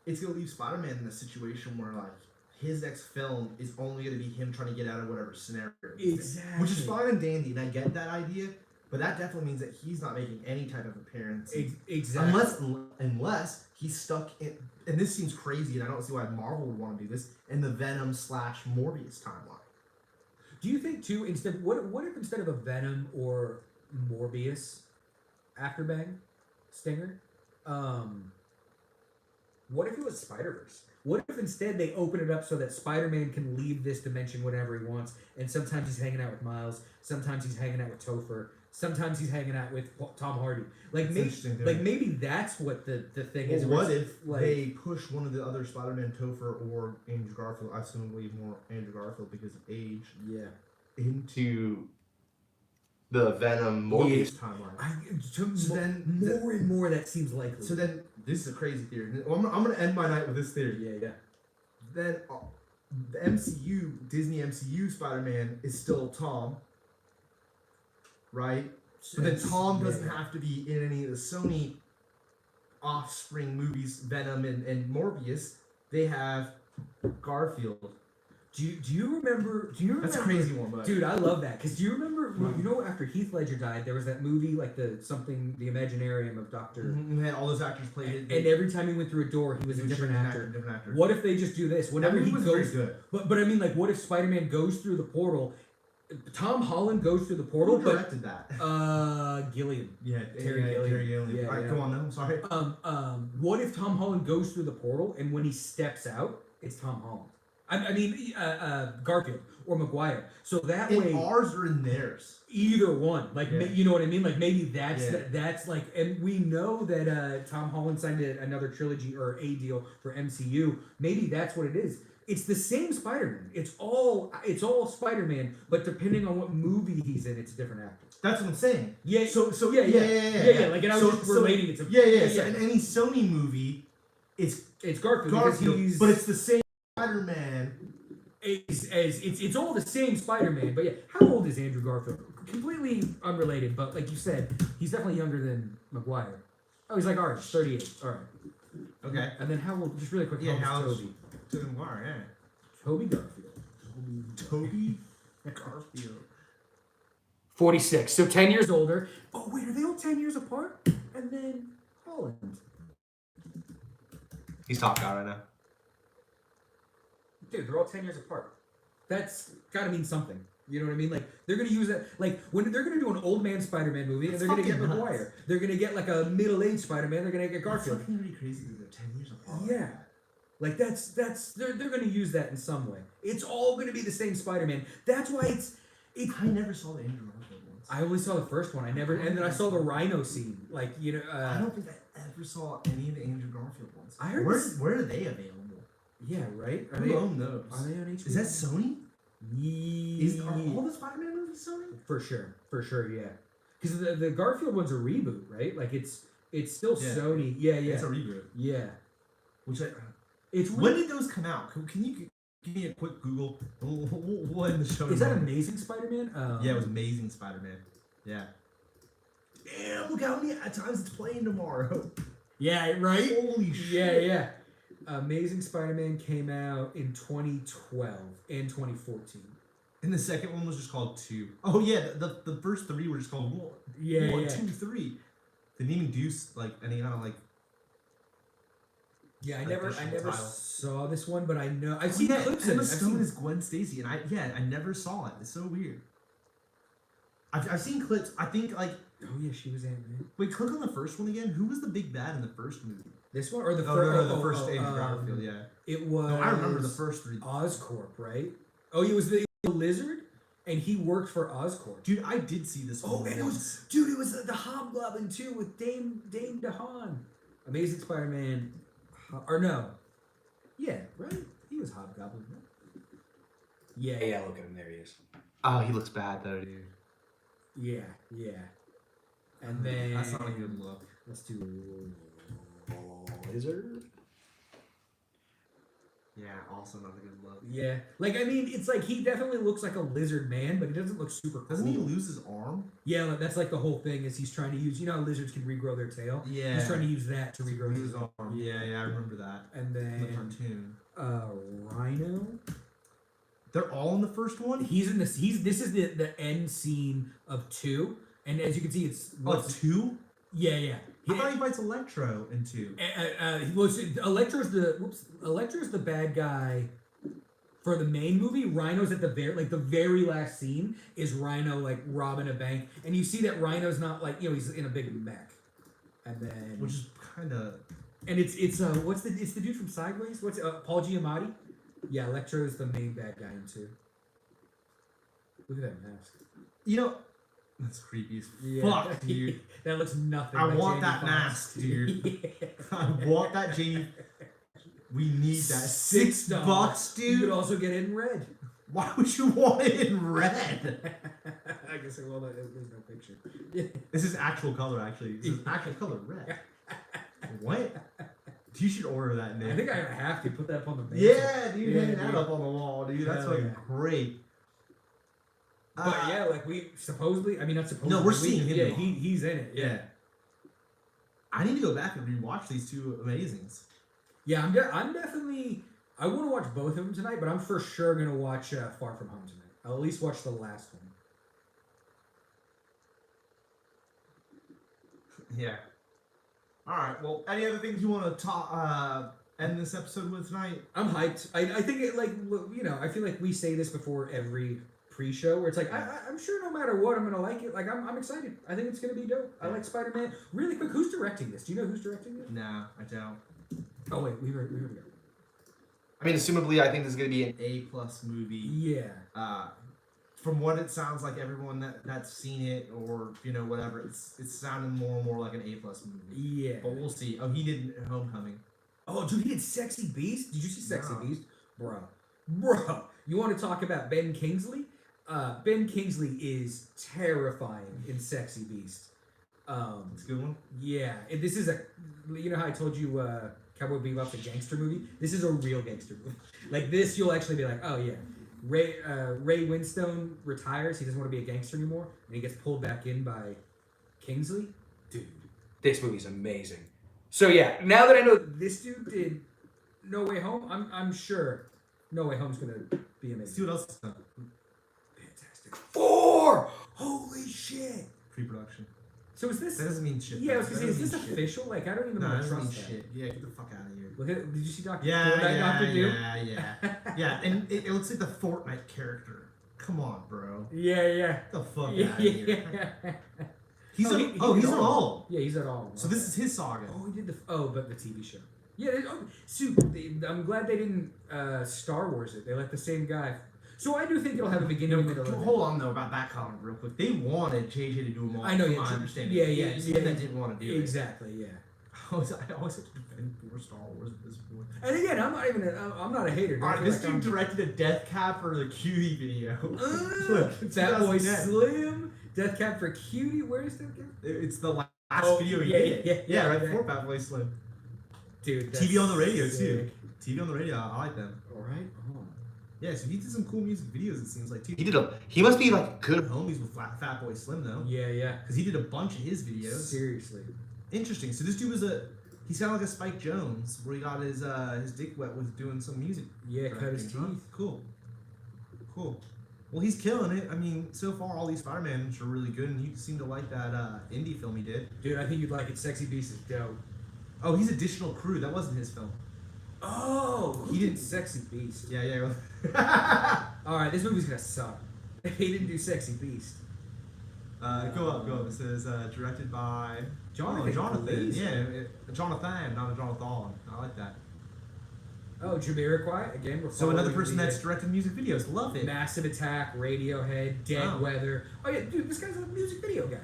it's going to leave Spider-Man in a situation where like his next film is only going to be him trying to get out of whatever scenario. Exactly. Which is fine and dandy, and I get that idea, but that definitely means that he's not making any type of appearance. Exactly. Unless he's stuck in, and this seems crazy, and I don't see why Marvel would want to do this, in the Venom/Morbius timeline. Do you think too? What if instead of a Venom or Morbius afterbang stinger, what if it was Spider-Verse? What if instead they open it up so that Spider-Man can leave this dimension whenever he wants, and sometimes he's hanging out with Miles, sometimes he's hanging out with Topher, sometimes he's hanging out with Tom Hardy. Maybe that's what the thing is. What if they push one of the other Spider-Man, Topher or Andrew Garfield? I assume believe more Andrew Garfield because of age. Yeah. Into the Venom Morbius timeline. So then more and more that seems likely. So then this is a crazy theory. I'm going to end my night with this theory. Yeah. Then the MCU, Disney MCU Spider-Man is still Tom, right? But then Tom doesn't have to be in any of the Sony offspring movies, Venom and Morbius. They have Garfield. Do you remember? That's a crazy one, but dude, I love that because do you remember? After Heath Ledger died, there was that movie like the Imaginarium of Doctor. Mm-hmm. And all those actors played it. And every time he went through a door, he was a different actor. What if they just do this? Whenever he goes, very good. But I mean, like, what if Spider-Man goes through the portal? Tom Holland goes through the portal. Who directed that? Gilliam. Yeah, Terry Gilliam. Yeah, all right, go on then. I'm sorry. What if Tom Holland goes through the portal and when he steps out, it's Tom Holland? I mean, Garfield or Maguire. So that way, ours or in theirs. Either one. Like, you know what I mean? Like, maybe that's like, and we know that Tom Holland signed another trilogy or a deal for MCU. Maybe that's what it is. It's the same Spider-Man. It's all Spider-Man, but depending on what movie he's in, it's a different actor. That's what I'm saying. Yeah. Yeah. Like, and I was just relating it to. Yeah. So in any Sony movie, it's Garfield. But it's the same Spider-Man. And it's all the same Spider-Man. But yeah, how old is Andrew Garfield? Completely unrelated, but like you said, he's definitely younger than Maguire. Oh, he's like ours, 38. All right. Okay. And then how old? Just really quick. Yeah, how old how's is Toby? Tobey Maguire? Yeah. Toby Garfield. Toby Garfield. 46. So 10 years older. Oh wait, are they all 10 years apart? And then Holland. He's top guy right now. Dude, they're all 10 years apart. That's gotta mean something. You know what I mean? Like, they're gonna use that. Like, when they're gonna do an old man Spider-Man movie, and That's they're gonna get fucking nuts. Maguire. They're gonna get like a middle-aged Spider-Man. They're gonna get Garfield. That's fucking really crazy that they're 10 years apart. Yeah. Like, that's they're gonna use that in some way. It's all gonna be the same Spider-Man. That's why it's. I never saw the Andrew Garfield ones. I only saw the first one. And then I saw the Rhino scene. Like, you know. I don't think I ever saw any of the Andrew Garfield ones. I heard Where are they available? Yeah, right? Who owned those? Are they on HBO? Is that Sony? Yeah. Are all the Spider-Man movies Sony? For sure, yeah. Because the Garfield one's a reboot, right? Like it's still Yeah. Sony. Yeah. It's a reboot. Yeah. Which It's when did those come out? Can you give me a quick Google? We'll end the show. Is that tomorrow. Amazing Spider-Man? Yeah, it was Amazing Spider-Man. Yeah. Damn! Look how many times it's playing tomorrow. Yeah, right? Holy shit! Yeah. Amazing Spider-Man came out in 2012 and 2014. And the second one was just called 2. Oh yeah, the first 3 were just called 1. Yeah, 1, yeah. 2, 3. They didn't even do like any kind of like. Yeah, I Like never additional title. saw this one, but I know I've Oh, seen yeah, clips of it. Emma I've Stone seen- is Gwen Stacy, and I never saw it. It's so weird. I've seen clips. I think like Oh yeah, she was Ant-Man. wait, click on the first one again. Who was the big bad in the first movie? This one or the Oh, first? no, the first Andrew Garfield. Yeah. It was. No, I remember the first 3. Oscorp, right? Oh, he was the lizard, and he worked for Oscorp. Dude, I did see this. Oh, one and it once. was, dude, it was the Hobgoblin too with Dame DeHaan. Amazing Spider-Man, or no? Yeah, right. He was Hobgoblin. Right? Yeah, Yeah, look at him. There he is. Oh, he looks bad though, dude. yeah. And then That's not a good look. Let's do Lizard. Yeah, also not a good look. Yeah, like I mean, it's like he definitely looks like a lizard man, but he doesn't look super cool. Doesn't he lose his arm? Yeah, like, that's like the whole thing is he's trying to use. You know how lizards can regrow their tail? Yeah. He's trying to use that to regrow Lose his his arm. Yeah, I remember that. And The then cartoon. Rhino. They're all in the first one. He's in this. This is the end scene of 2, and as you can see, it's What, 2? yeah. I thought he fights Electro in 2. Electro's the bad guy for the main movie. Rhino's at the very last scene is Rhino like robbing a bank, and you see that Rhino's not like he's in a big mech, and then Which is kind of. and it's the dude from Sideways. What's Paul Giamatti? Yeah, Electro's the main bad guy in 2. Look at that mask. You know, that's creepy as Yeah. fuck, dude. That looks nothing. I like want Jamie that Foxx. mask, dude. Yeah. I want that Jamie. We need that. $6, $6, You could dude. also get it in red. Why would you want it in red? I guess there's no picture. This is actual color, actually. This is actual color red. What? You should order that, Nick. I think I have to put that up on the mantle. Yeah, dude, Yeah, hang dude. that up on the wall, dude. That's Hell fucking yeah. great. But yeah, like we supposedly, I mean not supposedly. No, we're seeing him Yeah, now. he's in it. Yeah. I need to go back and rewatch these 2 Amazings. Yeah, I'm definitely. I want to watch both of them tonight, but I'm for sure gonna watch Far From Home tonight. I'll at least watch the last one. Yeah. All right. Well, any other things you want to talk? End this episode with tonight? I'm hyped. I think it I feel like we say this before every pre-show where it's like I'm sure no matter what I'm gonna like it. Like I'm excited. I think it's gonna be dope. I like Spider-Man. Really quick, who's directing this? Do you know who's directing this? Nah, I don't. Oh wait, we heard it. I mean, assumably, I think this is gonna be an A+ movie. Yeah. From what it sounds like, everyone that's seen it or whatever, it's sounding more and more like an A+ movie. Yeah. But we'll see. Oh, he did Homecoming. Oh, dude, he did Sexy Beast. Did you see Sexy No. Beast, bro? You want to talk about Ben Kingsley? Ben Kingsley is terrifying in Sexy Beast. It's a good one. Yeah, this is how I told you Cowboy Bebop's a gangster movie? This is a real gangster movie. Like this, you'll actually be like, oh yeah, Ray Winstone retires. He doesn't want to be a gangster anymore, and he gets pulled back in by Kingsley. Dude, This movie's amazing. So yeah, now that I know this dude did No Way Home. I'm sure No Way Home's gonna be See amazing. what else is done. Fantastic. 4. Holy shit. Pre-production. So is this? That doesn't mean shit. Yeah, I was That gonna say, is doesn't this mean shit. official? Like, I don't even No, know that doesn't mean trust that. shit. Yeah, get the fuck out of here. Look at. Did you see Dr. Yeah, Fortnite yeah, Dr. Doom? yeah. And it looks like the Fortnite character. Come on, bro. Yeah, yeah. Get the fuck out Yeah, of here. yeah. He's Oh, on, he he's did on all. Yeah, he's at all. So this is his saga. Oh, he did the. Oh, but the TV show. Yeah. I'm glad they didn't Star Wars it. They let the same guy. So I do think it'll have a beginning, middle, and end. Hold on though about that comment real quick. They wanted JJ to do them all. I know, from yeah, my understanding. yeah. That didn't want to do Exactly. Yeah. it. I always have to defend poor Star Wars at this point. And again, I'm not a hater. Don't Alright, feel this like dude I'm- directed a death cap for the Cutie video. Look, it's Fat Boy 2010. Slim, Death Cab for Cutie. Where is Death Cab? It's the last Oh, video he yeah, did. yeah, right yeah. before Fat Boy Slim. Dude, TV on the radio sick. too. TV on the radio, I like them. All right. Hold on. Yeah, so he did some cool music videos. It seems like too. He must be like Good homies with Fat Boy Slim though, Yeah, yeah. because he did a bunch of his videos. Seriously. Interesting. So this dude was he's kind of like a Spike Jones, where he got his dick wet with doing some music. Yeah, cut his directing, huh? teeth. Cool. Well, he's killing it. I mean, so far all these Spider-Mans are really good, and you seem to like that indie film he did. Dude, I think you'd like it. Sexy Beast is dope. Oh, he's additional crew. That wasn't his film. Oh, He he did didn't- Sexy Beast. Yeah. All right, this movie's gonna suck. He didn't do Sexy Beast. Go up. It says directed by Jonathan Jonathan. Glazer. Yeah, Jonathan, not a Jonathan. I like that. Oh, Jamiroquai again. We're So another following person the that's directed music videos. Love it. Massive Attack, Radiohead, Dead Wow. Weather. Oh yeah, dude, this guy's a music video guy,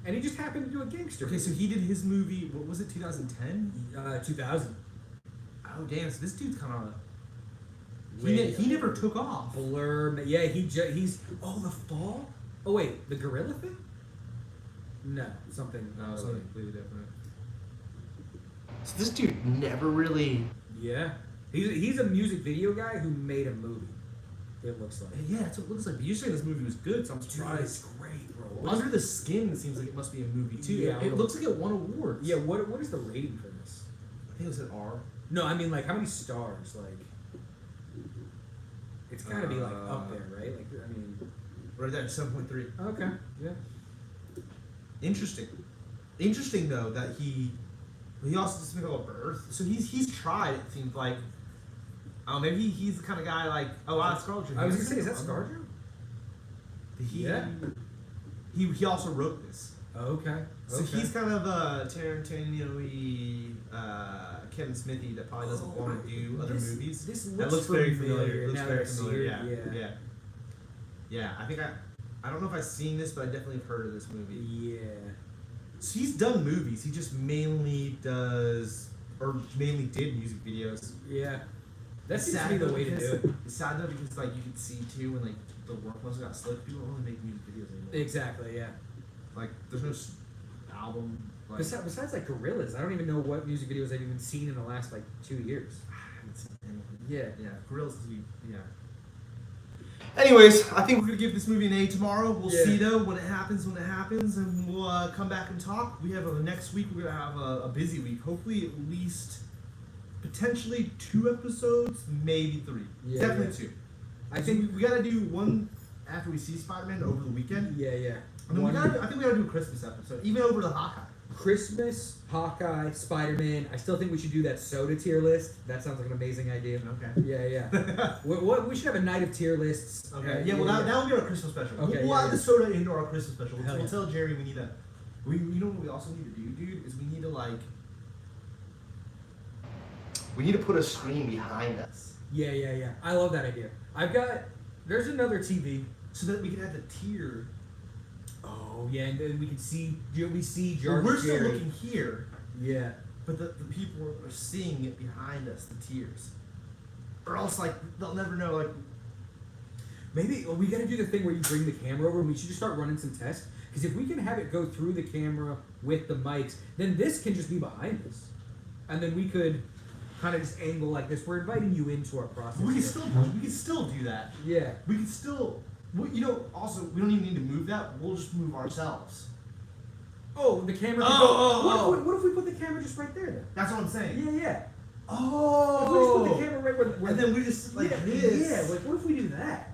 and he just happened to do a gangster. Okay, so he did his movie. What was it? 2010. 2000. Oh damn! So this dude's kind of. Radiohead. He never took off. Blur. Yeah, he's. Oh, The Fall. Oh wait, the gorilla thing. No, something. No, something completely different. So this dude never really. Yeah, he's a music video guy who made a movie. It looks like. Yeah, that's what it looks like. But you're saying this movie was good, so I'm Dude, surprised. it's great, bro. Under the Skin seems like it must be a movie too. Yeah, it looks like it won awards. Yeah, what is the rating for this? I think it was an R. No, I mean like how many stars? Like, it's got to be like up there, right? Like, I mean. Right there, 7.3. Okay. Yeah. Interesting though that he also did something called Birth. So he's tried. It seems like. Oh, maybe he's the kind of guy like. Oh, wow, Scarlett. I was gonna say, is that ScarJo? Yeah. He also wrote this. Okay. So he's kind of a Tarantino-y, Kevin Smithy that probably doesn't want to do other movies. This That looks looks very familiar. Looks now very that I see familiar. it, Yeah. Yeah. I think I don't know if I've seen this, but I definitely have heard of this movie. Yeah. So he's done movies. He just mainly did music videos. Yeah. That It's seems to sad be the though way to because- do it. It's sad though because like you can see too when like the work ones got slick, people don't really make music videos anymore. Exactly. Yeah. Like there's no album. Like, Besides like Gorillaz, I don't even know what music videos I've even seen in the last like 2 years. I haven't seen anything. Yeah. Yeah, Gorillaz. Yeah. Anyways, I I think we're gonna give this movie an A tomorrow. We'll Yeah. see though when it happens, and we'll come back and talk. We have next week. We're gonna have a busy week. Hopefully, at least potentially 2 episodes, maybe 3. Yeah, Definitely yeah. 2. I I think. think we gotta do one after we see Spider-Man over the weekend. Yeah. Yeah. And then I think we gotta do a Christmas episode, even over the Hawkeye. Christmas, Hawkeye, Spider-Man. I still think we should do that soda tier list. That sounds like an amazing idea. Okay. Yeah, yeah. we should have a night of tier lists. Okay. Yeah. Well, that will be our Christmas special. Okay, We'll yeah, add the yeah. soda into our Christmas special. Hell We'll yeah. tell Jerry we need that. You know what we also need to do, dude? Is we need to like. we need to put a screen behind us. Yeah, yeah, yeah. I love that idea. There's another TV. So that we can add the tier. Oh yeah, and then we can see Well, Jar we're still Jerry. looking here, Yeah. but the people are seeing it behind us, the tiers. Or else, like, they'll never know, like, Maybe we gotta do the thing where you bring the camera over and we should just start running some tests. Because if we can have it go through the camera with the mics, then this can just be behind us. And then we could kind of just angle like this. We're inviting you into our process. We can here. still do that. Yeah. We can still, you know. Also, we don't even need to move that. We'll just move ourselves. Oh, the camera. What if we put the camera just right there then? That's what I'm saying. Yeah, yeah. Oh. If we just put the camera right where and then we just like yeah, this. Yeah, like what if we do that?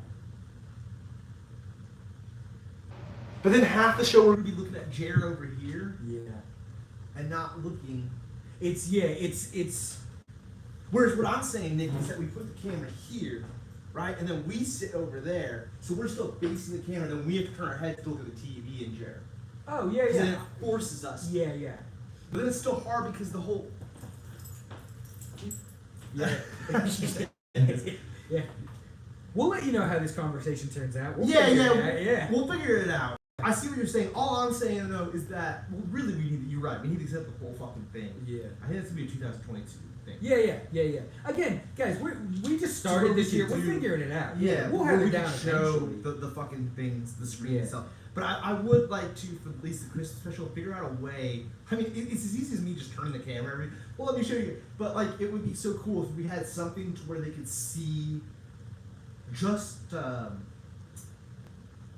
But then half the show We're we're gonna be looking at Jared over here Yeah. and not looking. It's. Whereas what I'm saying, Nick, is that we put the camera here, right, and then we sit over there, so we're still facing the camera. Then we have to turn our heads to look at the TV and Jared. Oh yeah, Then yeah. it forces us. Yeah, yeah. But then it's still hard because the whole. Yeah. Yeah. We'll let you know how this conversation turns out. We'll figure it out, yeah. We'll figure it out. I see what you're saying. All I'm saying though is that really we need. You're right. We need to set the whole fucking thing. Yeah. I think that's gonna be a 2022 thing. Yeah. Again, guys, we just started this year. We're figuring it out. We'll have we it down can show eventually. the fucking things, the screen Yeah. itself. But I would like to, for at least the Christmas special, figure out a way. I mean, it's as easy as me just turning the camera. Well, let me show you. But like, it would be so cool if we had something to where they could see just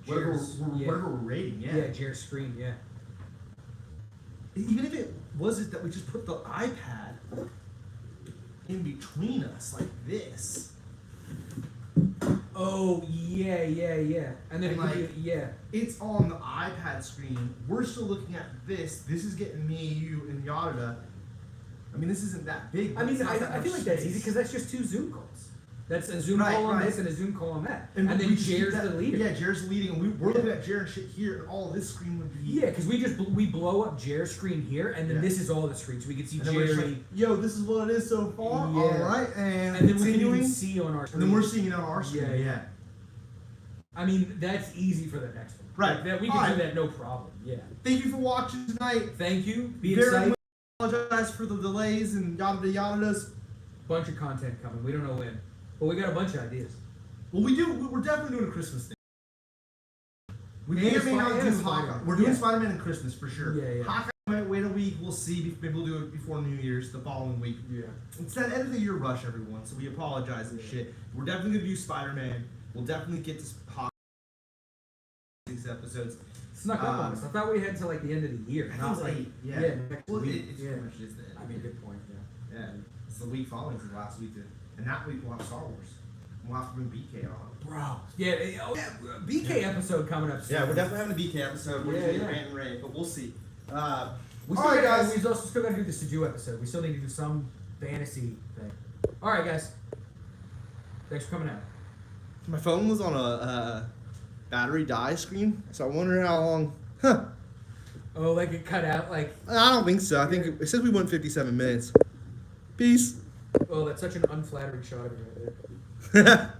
whatever we're rating. Yeah, Jared's screen. Yeah. Even if it wasn't that we just put the iPad in between us like this. Oh yeah. And then And, like, yeah. It's on the iPad screen. We're still looking at this. This is getting me, you, and Yada. I mean, this isn't that big. I mean, it's not that I much feel like that's space. easy because that's just 2 Zoom calls. That's a Zoom Right, call on right. this and a Zoom call on that. And then we just keep Jared's that- the leader. Yeah, Jared's the leading, and we're looking at Jared shit here, and all of this screen would be. Yeah, because we blow up Jared's screen here, and then Yeah. this is all the screen, so we can see And then we're just Jerry, like, yo, this is what it is so far. Yeah. All right, and and then we can continuing. even see on our And screen. then we're seeing it on our screen. Yeah. I mean, that's easy for the next one. Right. Like, that we All can do right. that no problem. Yeah. Thank you for watching tonight. Thank you. Be Very excited. much apologize for the delays and yada. Bunch of content coming. We don't know when, but we got a bunch of ideas. Well, we're definitely doing a Christmas thing. We may And or may not and do Spider-Man. Hawkeye. We're doing Yeah. Spider-Man and Christmas for sure. Yeah. Hawkeye might wait a week. We'll see. Maybe we'll do it before New Year's, the following week. Yeah. It's that end of the year rush, everyone. So we apologize and shit. We're definitely gonna do Spider-Man. We'll definitely get this Hawkeye these episodes. Snuck up on us. I thought we had to like the end of the year. I Not think like it's yeah. next Well, week. it's Yeah. pretty much just the end. I mean, good point. Yeah. Yeah. It's the week following is the last week, and that week we'll have Star Wars. We'll have to bring BK on. Bro. Yeah. BK episode coming up soon. Yeah, we're definitely having a BK episode. We're Yeah, gonna yeah. rant and rave, but we'll see. We All still right, gotta, guys. We also still got to do the Seju episode. We still need to do some fantasy thing. All right, guys. Thanks for coming out. My phone was on a battery die screen, so I wonder how long. Huh. Oh, like it cut out. Like, I don't think so. I think it says we went 57 minutes. Peace. oh, that's such an unflattering shot of you right there.